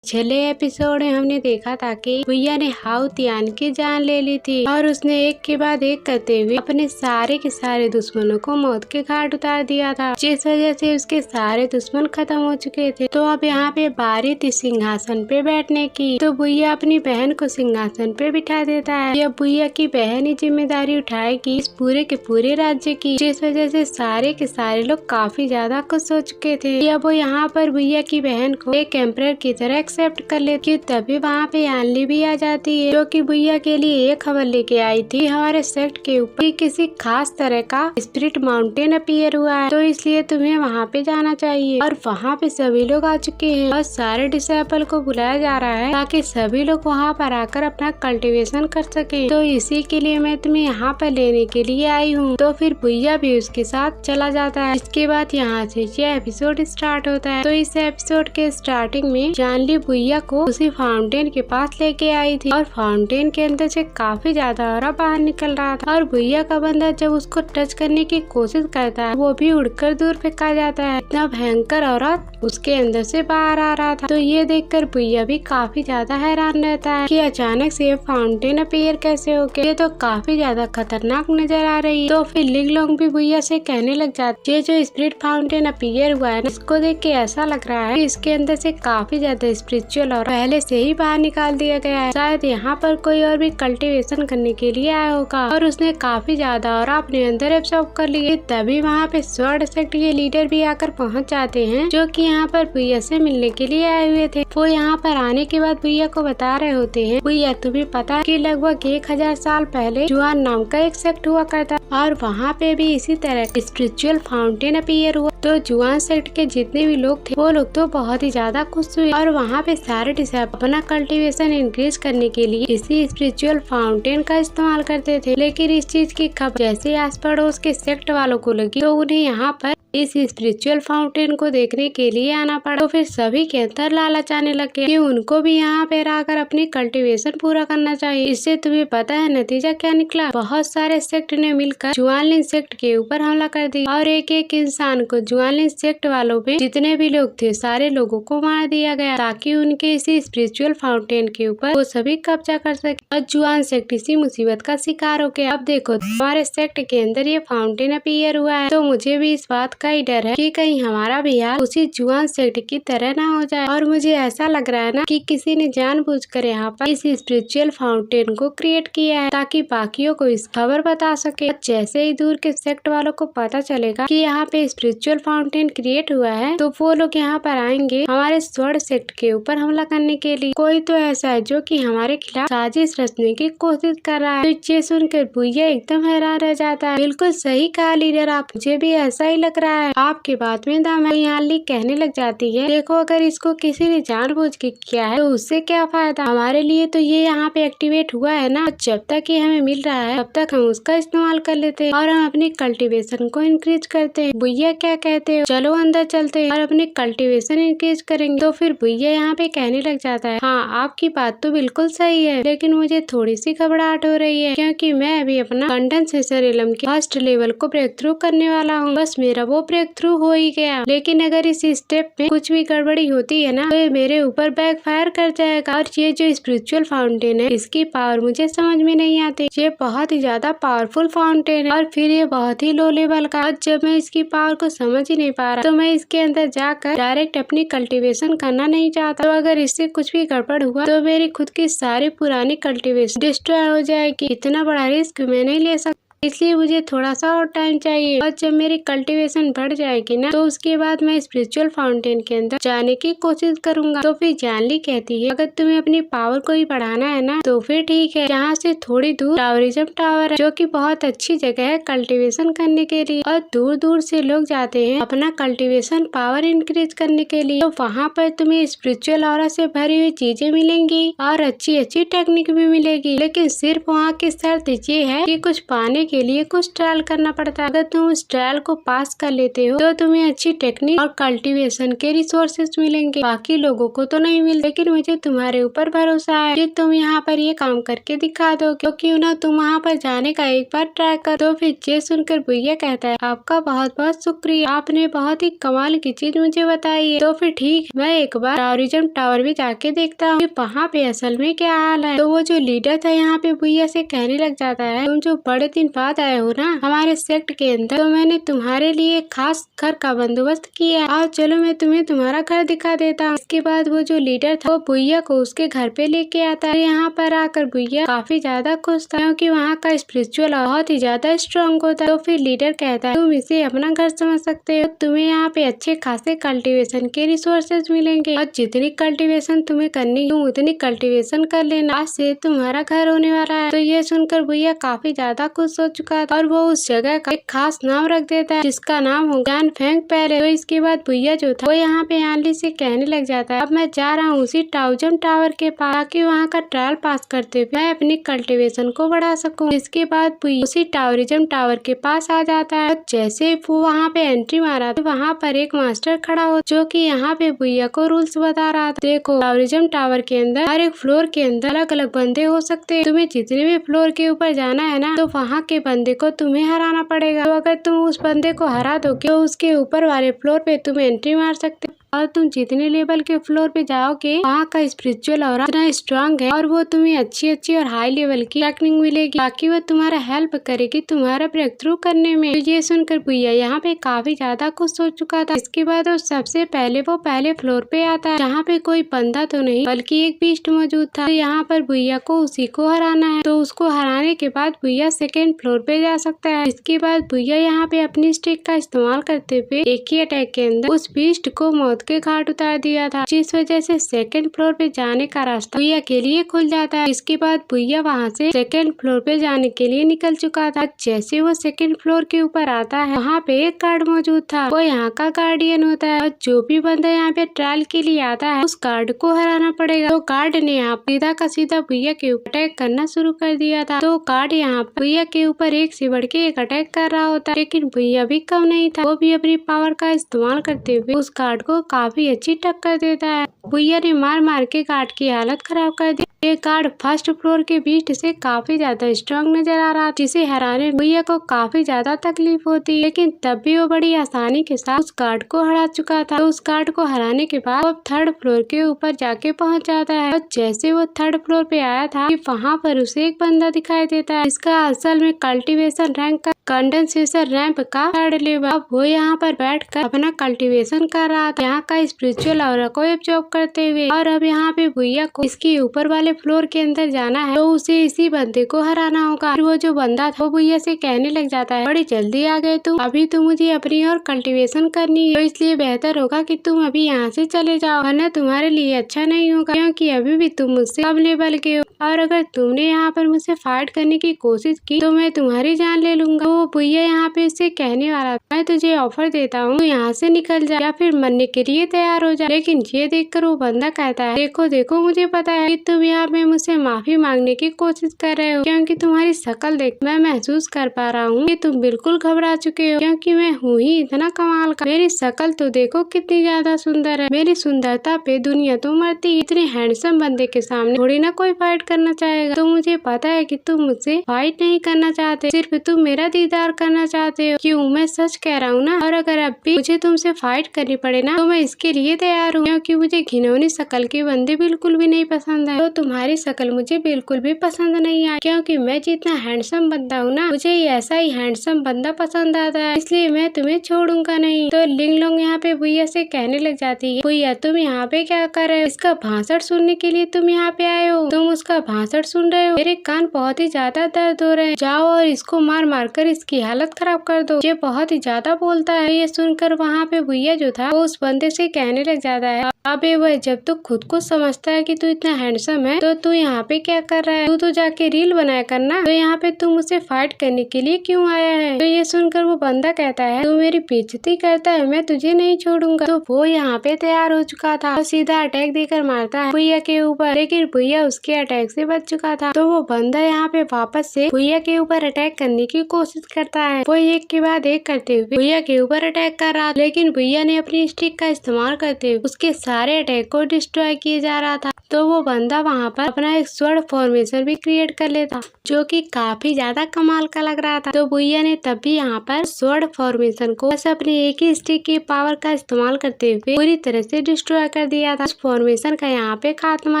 पिछले एपिसोड में हमने देखा था कि भैया ने हाउ तियान की जान ले ली थी और उसने एक के बाद एक करते हुए अपने सारे के सारे दुश्मनों को मौत के घाट उतार दिया था, जिस वजह से उसके सारे दुश्मन खत्म हो चुके थे। तो अब यहाँ पे बारी थी सिंहासन पे बैठने की, तो भैया अपनी बहन को सिंहासन पे बिठा देता है। अब भैया की बहन ही जिम्मेदारी उठाएगी इस पूरे के पूरे राज्य की, जिस वजह से सारे के सारे लोग काफी ज्यादा खुश हो चुके थे। अब वो यहाँ पर भैया की बहन को एक एम्परर की तरह एक्सेप्ट कर लेती, तभी वहाँ पे जानली भी आ जाती है जो कि भैया के लिए एक खबर लेके आई थी हमारे सेट के ऊपर किसी खास तरह का स्पिरिट माउंटेन अपीयर हुआ है, तो इसलिए तुम्हें वहाँ पे जाना चाहिए। और वहाँ पे सभी लोग आ चुके हैं और सारे डिसेबल को बुलाया जा रहा है ताकि सभी लोग वहाँ पर आकर अपना कल्टीवेशन कर सके, तो इसी के लिए मैं तुम्हें यहाँ पर लेने के लिए आई हूँ। तो फिर भैया भी उसके साथ चला जाता है। इसके बाद यहाँ से यह एपिसोड स्टार्ट होता है। तो इस एपिसोड के स्टार्टिंग में जानली भैया को उसी फाउंटेन के पास लेके आई थी और फाउंटेन के अंदर से काफी ज्यादा ऑरा बाहर निकल रहा था और भैया का बंदा जब उसको टच करने की कोशिश करता है वो भी उड़कर दूर फेंका जाता है। इतना भयंकर ऑरा उसके अंदर से बाहर आ रहा था। तो ये देखकर भैया भी काफी ज्यादा हैरान रहता है कि अचानक से फाउंटेन अपीयर कैसे हो गया, ये तो काफी ज्यादा खतरनाक नजर आ रही है। तो फिर लिंगलोंग भी भैया से कहने लग जाती है ये जो स्पिरिट फाउंटेन अपीयर हुआ है इसको देख के ऐसा लग रहा है कि इसके अंदर से काफी ज्यादा स्पिरिचुअल और पहले से ही बाहर निकाल दिया गया है। शायद यहाँ पर कोई और भी कल्टीवेशन करने के लिए आया होगा और उसने काफी ज्यादा और अपने अंदर एब्सॉर्ब कर लिए। तभी वहाँ पे स्वॉर्ड सेक्ट के लीडर भी आकर पहुँच जाते हैं जो कि यहाँ पर भैया से मिलने के लिए आए हुए थे। वो यहाँ पर आने के बाद भैया को बता रहे होते हैं भैया तुम्हें पता है कि लगभग 1000 साल पहले जुआन नाम का एक सेक्ट हुआ करता और वहाँ पे भी इसी तरह स्पिरिचुअल फाउंटेन अपीयर हुआ। तो जुआन सेक्ट के जितने भी लोग थे वो लोग तो बहुत ही ज्यादा खुश हुए और वहाँ पे सारे डिसाइपल अपना कल्टीवेशन इंक्रीज करने के लिए इसी स्पिरिचुअल फाउंटेन का इस्तेमाल करते थे। लेकिन इस चीज की खबर जैसे आस पड़ोस के सेक्ट वालों को लगी तो उन्हें यहाँ पर इस स्पिरिचुअल फाउंटेन को देखने के लिए आना पड़ा। तो फिर सभी के अंदर लालच आने लगे कि उनको भी यहाँ पे आकर अपनी कल्टीवेशन पूरा करना चाहिए। इससे तुम्हें पता है नतीजा क्या निकला? बहुत सारे सेक्ट ने मिलकर जुआनलिन सेक्ट के ऊपर हमला कर दिया और एक एक इंसान को जुआनलिन सेक्ट वालों में जितने भी लोग थे सारे लोगों को मार दिया गया ताकि उनके इसी स्पिरिचुअल फाउंटेन के ऊपर वो सभी कब्जा कर सके और जुआन सेक्ट इसी मुसीबत का शिकार हो गया। अब देखो हमारे सेक्ट के अंदर ये फाउंटेन अपीयर हुआ है तो मुझे भी इस बात का ही डर है कि कहीं हमारा भी हाल उसी जुआन सेक्ट की तरह ना हो जाए। और मुझे ऐसा लग रहा है ना कि किसी ने जानबूझकर यहाँ पर इस स्पिरिचुअल फाउंटेन को क्रिएट किया है ताकि बाकियों को इस खबर बता सके। जैसे ही दूर के सेक्ट वालों को पता चलेगा कि यहाँ पे स्पिरिचुअल फाउंटेन क्रिएट हुआ है तो वो लोग यहाँ पर आएंगे हमारे स्वॉर्ड सेक्ट के ऊपर हमला करने के लिए। कोई तो ऐसा है जो कि हमारे खिलाफ साजिश रचने की कोशिश कर रहा है। तो ये सुनकर भैया एकदम हैरान रह जाता है। बिल्कुल सही कहा लीडर आप, मुझे भी ऐसा ही लग रहा है। आपके बात में दाम याली कहने लग जाती है देखो अगर इसको किसी ने जानबूझ के किया है तो उससे क्या फायदा, हमारे लिए तो ये यहाँ पे एक्टिवेट हुआ है ना। जब तक ये हमें मिल रहा है तब तक हम उसका इस्तेमाल कर लेते हैं और हम अपनी कल्टीवेशन को इंक्रीज करते हैं। भैया क्या कहते हो, चलो अंदर चलते हैं और अपनी कल्टीवेशन इंक्रीज करेंगे। तो फिर भैया यहाँ पे कहने लग जाता है हाँ आपकी बात तो बिल्कुल सही है लेकिन मुझे थोड़ी सी घबराहट हो रही है क्योंकि मैं अभी अपना कंडेंसेशन रिलम के फर्स्ट लेवल को ब्रेक थ्रू करने वाला हूँ। बस मेरा वो ब्रेक थ्रू हो ही गया लेकिन अगर इस स्टेप में कुछ भी गड़बड़ी होती है ना तो ये मेरे ऊपर बैकफायर कर जाएगा। और ये जो स्पिरिचुअल फाउंटेन है इसकी पावर मुझे समझ में नहीं आती। ये बहुत ही ज्यादा पावरफुल फाउंटेन है और फिर ये बहुत ही लो लेवल का। और जब मैं इसकी पावर को समझ ही नहीं पा रहा तो मैं इसके अंदर जाकर डायरेक्ट अपनी कल्टीवेशन करना नहीं चाहता। तो अगर इससे कुछ भी गड़बड़ हुआ तो मेरी खुद की सारी पुरानी कल्टीवेशन डिस्ट्रॉय हो जाएगी। इतना बड़ा रिस्क मैं नहीं ले सकता इसलिए मुझे थोड़ा सा और टाइम चाहिए। और जब मेरी कल्टीवेशन बढ़ जाएगी ना तो उसके बाद मैं स्पिरिचुअल फाउंटेन के अंदर जाने की कोशिश करूंगा। तो फिर जानली कहती है अगर तुम्हें अपनी पावर को ही बढ़ाना है ना तो फिर ठीक है, यहाँ से थोड़ी दूर टावरिज्म टावर है जो कि बहुत अच्छी जगह है कल्टीवेशन करने के लिए और दूर दूर से लोग जाते हैं अपना कल्टीवेशन पावर इंक्रीज करने के लिए। तो वहाँ पर तुम्हें स्पिरिचुअल ऑरा से भरी हुई चीजें मिलेंगी और अच्छी अच्छी टेक्निक भी मिलेगी। लेकिन सिर्फ वहाँ की शर्त ये है कि कुछ पाने के लिए कुछ ट्रायल करना पड़ता है। अगर तुम उस ट्रायल को पास कर लेते हो तो तुम्हें अच्छी टेक्निक और कल्टीवेशन के रिसोर्सेज मिलेंगे, बाकी लोगों को तो नहीं मिल। लेकिन मुझे तुम्हारे ऊपर भरोसा है कि तुम यहाँ पर ये काम करके दिखा दो क्योंकि ना तुम वहाँ पर जाने का एक बार ट्राई कर दो। फिर ये सुनकर भैया कहता है आपका बहुत बहुत शुक्रिया, आपने बहुत ही कमाल की चीज मुझे बताई है। तो फिर ठीक मैं एक बार टावरिज्म टावर भी जाके देखता हूँ वहाँ पे असल में क्या हाल है। तो वो जो लीडर था यहाँ पे भैया से कहने लग जाता है तुम जो बड़े दिन बाद आए हो ना हमारे सेक्ट के अंदर तो मैंने तुम्हारे लिए खास घर का बंदोबस्त किया। और चलो मैं तुम्हें तुम्हारा घर दिखा देता हूँ। इसके बाद वो जो लीडर था वो भैया को उसके घर पे लेके आता है। यहाँ पर आकर भैया काफी ज्यादा खुश था क्योंकि वहाँ का स्पिरिचुअल बहुत ही ज्यादा स्ट्रॉन्ग होता है। तो फिर लीडर कहता है तुम इसे अपना घर समझ सकते हो, तुम्हें यहाँ पे अच्छे खासे कल्टीवेशन के रिसोर्सेज मिलेंगे और जितनी कल्टीवेशन तुम्हें करनी तुम उतनी कल्टीवेशन कर लेना, आज से तुम्हारा घर होने वाला है। तो ये सुनकर भैया काफी ज्यादा खुश हो चुका था और वो उस जगह का एक खास नाम रख देता है जिसका नाम हो जानफेंग पैलेस। तो इसके बाद भैया जो था वो यहाँ पे यानली से कहने लग जाता है अब मैं जा रहा हूँ उसी टाउजम टावर के पास ताकि वहाँ का ट्रायल पास करते हुए मैं अपनी कल्टीवेशन को बढ़ा सकूँ। इसके बाद भैया उसी टावरिज्म टावर के पास आ जाता है और जैसे वो वहाँ पे एंट्री मारा तो वहाँ पर एक मास्टर खड़ा हो जो कि यहाँ पे भैया को रूल्स बता रहा था। देखो टावरिज्म टावर के अंदर हर एक फ्लोर के अंदर अलग अलग बंदे हो सकते हैं। तुम्हें जितने भी फ्लोर के ऊपर जाना है ना तो वहाँ के बंदे को तुम्हें हराना पड़ेगा। तो अगर तुम उस बंदे को हरा दोगे तो उसके ऊपर वाले फ्लोर पे तुम एंट्री मार सकते हो और तुम जितने लेवल के फ्लोर पे जाओगे वहाँ का स्पिरिचुअल ऑरा इतना स्ट्रांग है और वो तुम्हें अच्छी और हाई लेवल की टेक्निक मिलेगी ताकि वो तुम्हारा हेल्प करेगी तुम्हारा ब्रेक थ्रू करने में। तो ये सुनकर भैया यहाँ पे काफी ज्यादा खुश हो चुका था। इसके बाद वो सबसे पहले वो पहले फ्लोर पे आता है जहाँ पे कोई बंदा तो नहीं बल्कि एक बीस्ट मौजूद था। तो यहाँ पर भैया को उसी को हराना है। तो उसको हराने के बाद भैया सेकेंड फ्लोर पे जा सकता है। इसके बाद भैया यहाँ पे अपनी स्टिक का इस्तेमाल करते हुए एक ही अटैक के अंदर उस बीस्ट को मौत के घाट उतार दिया था जिस वजह से सेकंड फ्लोर पे जाने का रास्ता भैया के लिए खुल जाता है। इसके बाद भैया वहाँ से सेकंड फ्लोर पे जाने के लिए निकल चुका था। जैसे वो सेकंड फ्लोर के ऊपर आता है वहाँ पे एक गार्ड मौजूद था वो यहाँ का गार्डियन होता है और जो भी बंदा यहाँ पे ट्रायल के लिए आता है उस गार्ड को हराना पड़ेगा। तो गार्ड ने यहाँ सीधा का सीधा भैया के ऊपर अटैक करना शुरू कर दिया था। तो गार्ड यहाँ भैया के ऊपर एक से बढ़ के एक अटैक कर रहा होता है लेकिन भैया भी कम नहीं था। वो भी अपनी पावर का इस्तेमाल करते हुए उस गार्ड को काफी अच्छी टक्कर देता है। भैया ने मार मार के गार्ड की हालत खराब कर दी। ये गार्ड फर्स्ट फ्लोर के बीच से काफी ज्यादा स्ट्रांग नजर आ रहा जिसे हराने भैया को काफी ज्यादा तकलीफ होती है लेकिन तब भी वो बड़ी आसानी के साथ उस गार्ड को हरा चुका था। तो उस गार्ड को हराने के बाद वो थर्ड फ्लोर के ऊपर जाके पहुंच जाता है और जैसे वो थर्ड फ्लोर पे आया था वहाँ पर उसे एक बंदा दिखाई देता है। इसका असल में कल्टीवेशन रैंक का कंडेंसेशन रैंप का थर्ड लेवल। अब वो यहाँ पर बैठकर अपना कल्टीवेशन कर रहा था यहाँ का स्पिरिचुअल ऑरा को एब्जॉर्ब करते हुए। और अब यहाँ पे भैया को इसके ऊपर वाले फ्लोर के अंदर जाना है तो उसे इसी बंदे को हराना होगा। वो जो बंदा था वो भैया से कहने लग जाता है बड़ी जल्दी आ गए तुम, अभी तो मुझे अपनी और कल्टीवेशन करनी है तो इसलिए बेहतर होगा कि तुम अभी यहाँ से चले जाओ वरना तुम्हारे लिए अच्छा नहीं होगा क्योंकि अभी भी तुम मुझसे कम लेवल के हो और अगर तुमने यहाँ पर मुझसे फाइट करने की कोशिश की तो मैं तुम्हारी जान ले लूंगा। वो भैया यहाँ पे इससे कहने वाला मैं तुझे ऑफर देता हूँ यहाँ से निकल जा या फिर मरने के लिए तैयार हो जा। लेकिन ये देखकर वो बंदा कहता है देखो देखो मुझे पता है कि तुम यहाँ पे मुझसे माफी मांगने की कोशिश कर रहे हो क्योंकि तुम्हारी शक्ल देख मैं महसूस कर पा रहा हूँ कि तुम बिल्कुल घबरा चुके हो क्योंकि मैं हूँ ही इतना कमाल का। मेरी शक्ल तो देखो कितनी ज्यादा सुंदर है, मेरी सुंदरता पे दुनिया तो मरती। इतने हैंडसम बंदे के सामने थोड़ी ना कोई फाइट करना चाहेगा। तो मुझे पता है कि तुम मुझसे फाइट नहीं करना चाहते, सिर्फ तुम मेरा दीदार करना चाहते हो। क्यों, मैं सच कह रहा हूँ ना। और अगर अब भी मुझे तुमसे फाइट करनी पड़े ना तो मैं इसके लिए तैयार हूँ क्योंकि मुझे घिनौनी शक्ल के बंदे बिल्कुल भी नहीं पसंद है। तो तुम्हारी शक्ल मुझे बिल्कुल भी पसंद नहीं आई क्योंकि मैं जितना हैंडसम बंदा हूँ ना मुझे ऐसा ही हैंडसम बंदा पसंद आता है, इसलिए मैं तुम्हें छोड़ूंगा नहीं। तो लिंग लोंग यहाँ पे भैया से कहने लग जाती है भैया तुम यहाँ पे क्या कर रहे हो, इसका भाषण सुनने के लिए तुम यहाँ पे आए हो, तुम उसका भाषण सुन रहे हो, मेरे कान बहुत ही ज्यादा दर्द हो रहे हैं, जाओ और इसको मार मार कर इसकी हालत खराब कर दो, ये बहुत ही ज्यादा बोलता है। ये सुनकर वहाँ पे भैया जो था वो उस बंदे से कहने लग जाता है अबे वह जब तू खुद को समझता है कि तू इतना हैंडसम है तो तू यहाँ पे क्या कर रहा है, तू तो जाके रील बनाया करना, तो यहाँ पे तू मुझसे फाइट करने के लिए क्यों आया है। तो ये सुनकर वो बंदा कहता है तू मेरी बेइज्जती करता है, मैं तुझे नहीं छोड़ूंगा। तो वो यहाँ पे तैयार हो चुका था और सीधा अटैक देकर मारता है भैया के ऊपर, लेकिन भैया उसके अटैक से बच चुका था। तो वो बंदा यहाँ पे वापस से भैया के ऊपर अटैक करने की कोशिश करता है। वो एक के बाद एक करते हुए भैया के ऊपर अटैक कर रहा, लेकिन भैया ने अपनी स्टिक का इस्तेमाल करते हुए उसके सारे अटैक को डिस्ट्रॉय किए जा रहा था। तो वो बंदा वहाँ पर अपना एक स्वॉर्ड फॉर्मेशन भी क्रिएट कर लेता जो कि काफी ज्यादा कमाल का लग रहा था। तो भैया ने तब भी यहाँ पर स्वॉर्ड फॉर्मेशन को बस अपनी एक ही स्टिक की पावर का इस्तेमाल करते हुए पूरी तरह से डिस्ट्रॉय कर दिया था। उस फॉर्मेशन का यहाँ पे खात्मा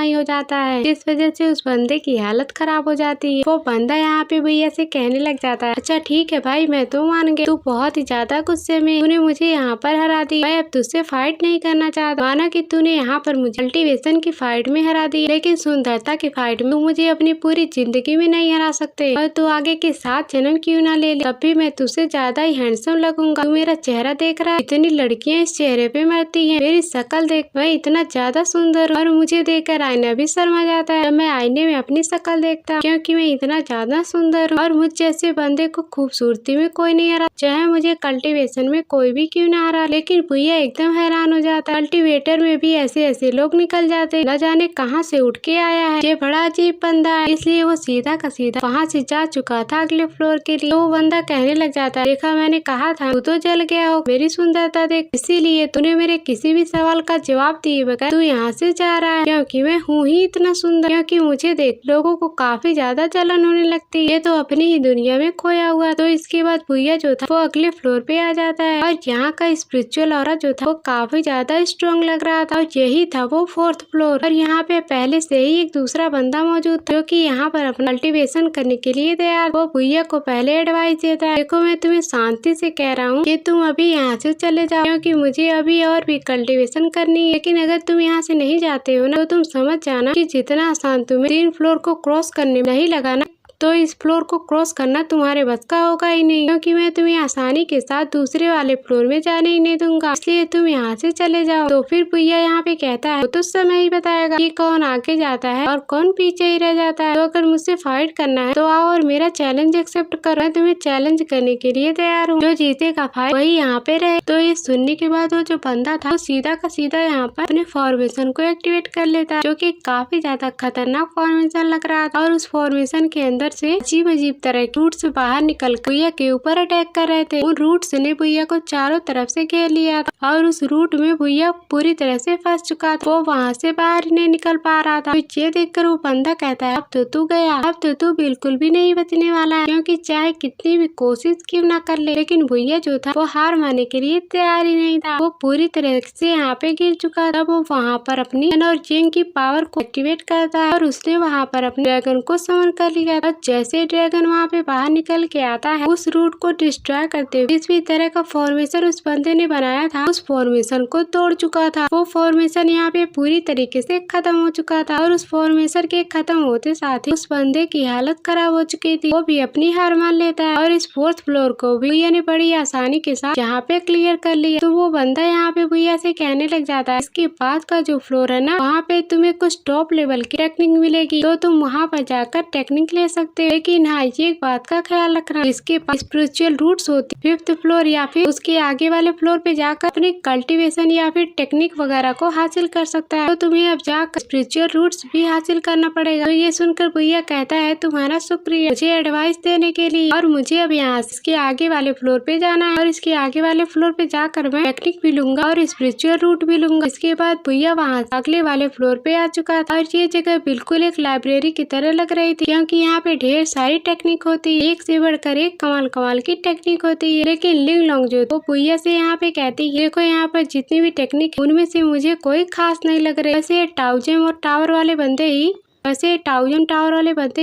ही हो जाता है जिस वजह से उस बंदे की हालत खराब हो जाती है। वो बंदा यहाँ पे भैया से कहने लग जाता है अच्छा ठीक है भाई, मैं तो मान गया, तू बहुत ही ज्यादा गुस्से में, तूने मुझे यहाँ पर हरा दी, मैं अब तुझसे फाइट नहीं करना चाहता। माना कि तूने यहाँ पर मुझे कल्टीवेशन की फाइट में हरा दी, लेकिन सुंदरता की फाइट में तू मुझे अपनी पूरी जिंदगी में नहीं हरा सकते। और तू आगे के 7 जन्म क्यों ना ले, तब भी मैं तुझसे ज्यादा ही हैंडसम लगूंगा। तू मेरा चेहरा देख रहा है, इतनी लड़कियां इस चेहरे पे मरती हैं, मेरी शक्ल देख, मैं इतना ज्यादा सुंदर और मुझे देखकर आईना भी शर्मा जाता है। मैं आईने में अपनी शक्ल देखता क्योंकि मैं इतना ज्यादा सुंदर हूँ और मुझ जैसे बंदे को खूबसूरती में कोई नहीं हरा, चाहे मुझे कल्टीवेशन में कोई भी क्यों ना हरा। लेकिन भैया एकदम हैरान हो जाता, कल्टीवेटर में भी ऐसे ऐसे लोग निकल जाते, न जाने कहाँ से उठ के आया है, ये बड़ा अजीब बंदा है। इसलिए वो सीधा का सीधा वहाँ से जा चुका था अगले फ्लोर के लिए। तो वो बंदा कहने लग जाता है, देखा मैंने कहा था, तू तो जल गया हो, मेरी सुंदरता देख, इसीलिए तूने मेरे किसी भी सवाल का जवाब दिए बगैर तू यहाँ से जा रहा है, क्योंकि मैं हूँ ही इतना सुंदर। क्योंकि मुझे देख लोगों को काफी ज्यादा जलन होने लगती है, ये तो अपनी ही दुनिया में खोया हुआ। तो इसके बाद भैया जो था वो अगले फ्लोर पे आ जाता है और यहाँ का स्पिरिचुअल ऑरा जो था वो काफी ज्यादा स्ट्रॉन्ग लग रहा था और यही था वो 4th फ्लोर। और यहाँ पे पहले से ही एक दूसरा बंदा मौजूद था जो कि यहाँ पर अपना कल्टीवेशन करने के लिए तैयार। वो भैया को पहले एडवाइस देता है, देखो मैं तुम्हें शांति से कह रहा हूँ कि तुम अभी यहाँ से चले जाओ, क्योंकि मुझे अभी और भी कल्टीवेशन करनी है। लेकिन अगर तुम यहाँ से नहीं जाते हो ना, तो तुम समझ जाना कि जितना आसान तुम्हें 3 फ्लोर को क्रॉस करने में नहीं लगा ना, तो इस फ्लोर को क्रॉस करना तुम्हारे बस का होगा ही नहीं, क्योंकि मैं तुम्हें आसानी के साथ दूसरे वाले फ्लोर में जाने ही नहीं दूंगा, इसलिए तुम यहाँ से चले जाओ। तो फिर भैया यहाँ पे कहता है, वो तो समय ही बताएगा कि कौन आगे जाता है और कौन पीछे ही रह जाता है। तो अगर मुझसे फाइट करना है तो आओ और मेरा चैलेंज एक्सेप्ट करो, मैं तुम्हें चैलेंज करने के लिए तैयार हूँ, जो जीतेगा फाइट वही यहाँ पे रहे। तो ये सुनने के बाद वो जो बंदा था वो सीधा का सीधा यहाँ पर अपने फॉर्मेशन को एक्टिवेट कर लेता है, जो की काफी ज्यादा खतरनाक फॉर्मेशन लग रहा था। और उस फॉर्मेशन के अंदर से अजीब अजीब तरह के रूट्स बाहर निकल भैया के ऊपर अटैक कर रहे थे। उन रूट्स ने भैया को चारों तरफ से घेर लिया था और उस रूट में भैया पूरी तरह से फंस चुका था, वो वहाँ से बाहर नहीं निकल पा रहा था। तो ये देखकर वो बंदा कहता है, अब तो तू गया, अब तो तू बिल्कुल भी नहीं बचने वाला है, क्योंकि चाहे कितनी भी कोशिश क्यों ना कर ले। लेकिन भैया जो था वो हार मानने के लिए तैयार ही नहीं था, वो पूरी तरह से यहाँ पे गिर चुका था। वो वहाँ पर अपनी और जिंग की पावर को एक्टिवेट करता है और उसने वहाँ पर अपने ड्रैगन को समन कर लिया था। जैसे ड्रैगन वहाँ पे बाहर निकल के आता है, उस रूट को डिस्ट्रॉय करते हुए जिस भी तरह का फॉर्मेशन उस बंदे ने बनाया था, उस फॉर्मेशन को तोड़ चुका था। वो फॉर्मेशन यहाँ पे पूरी तरीके से खत्म हो चुका था और उस फॉर्मेशन के खत्म होते साथ ही उस बंदे की हालत खराब हो चुकी थी। वो भी अपनी हार मान लेता है और इस 4th फ्लोर को भी भैया ने बड़ी आसानी के साथ यहाँ पे क्लियर कर लिया। तो वो बंदा यहाँ पे भैया से कहने लग जाता है, इसके बाद का जो फ्लोर है ना, वहाँ पे तुम्हें कुछ टॉप लेवल की टेक्निक मिलेगी, तो तुम वहाँ पर जाकर टेक्निक ले सकते हो। लेकिन हाँ, ये एक बात का ख्याल रखना, इसके पास स्पिरिचुअल रूट्स होती, 5th फ्लोर या फिर उसके आगे वाले फ्लोर पे जाकर अपनी कल्टीवेशन या फिर टेक्निक वगैरह को हासिल कर सकता है। तो तुम्हें अब जाकर स्पिरिचुअल रूट्स भी हासिल करना पड़ेगा। तो ये सुनकर भैया कहता है, तुम्हारा शुक्रिया मुझे एडवाइस देने के लिए, और मुझे अब यहाँ इसके आगे वाले फ्लोर पे जाना है और इसके आगे वाले फ्लोर पे जाकर मैं टेक्निक भी लूंगा और स्पिरिचुअल रूट भी लूंगा। इसके बाद भैया वहाँ अगले वाले फ्लोर पे आ चुका था और ये जगह बिल्कुल एक लाइब्रेरी की तरह लग रही थी, क्योंकि यहाँ पे ढेर सारी टेक्निक होती है, एक से बढ़कर एक कमाल कमाल की टेक्निक होती है। लेकिन लिंग लॉन्ग जो वो भैया से यहाँ पे कहती है, देखो यहाँ पर जितनी भी टेक्निक उनमें से मुझे कोई खास नहीं लग रही, वैसे टाउजम और टावर वाले बंदे ही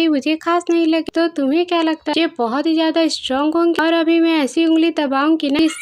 मुझे खास नहीं लगे। तो तुम्हें क्या लगता है, ये बहुत ही ज्यादा स्ट्रॉन्ग होंगे और अभी मैं ऐसी उंगली दबाऊंगी ना, इस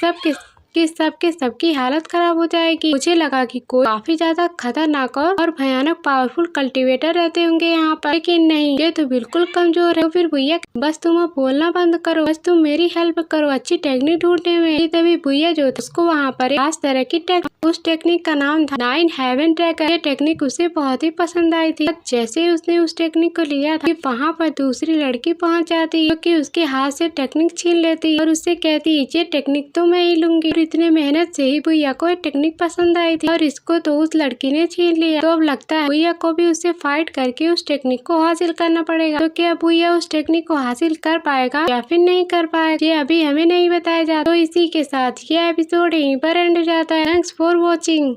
सब के सबकी हालत खराब हो जाएगी। मुझे लगा कि कोई काफी ज्यादा खतरनाक और भयानक पावरफुल कल्टीवेटर रहते होंगे यहाँ पर, लेकिन नहीं, ये तो बिल्कुल कमजोर है। तो फिर भैया बस तुम अब बोलना बंद करो, बस तुम मेरी हेल्प करो अच्छी टेक्निक ढूंढने में। तभी भैया जो उसको वहाँ पर एक खास तरह की उस टेक्निक का नाम था 9 हेवन ड्रैगन। ये टेक्निक उसे बहुत ही पसंद आई थी। जैसे ही उसने उस टेक्निक को लिया था, वहाँ पर दूसरी लड़की पहुँच जाती, जो कि उसके हाथ से टेक्निक छीन लेती और उससे कहती, ये टेक्निक तो मैं ही लूंगी। इतने मेहनत से ही भैया को टेक्निक पसंद आई थी और इसको तो उस लड़की ने छीन लिया। तो अब लगता है भैया को भी उससे फाइट करके उस टेक्निक को हासिल करना पड़ेगा। तो क्या भैया उस टेक्निक को हासिल कर पाएगा या फिर नहीं कर पाएगा, ये अभी हमें नहीं बताया जाता। तो इसी के साथ ये एपिसोड यहीं पर एंड हो जाता है। Thanks for watching.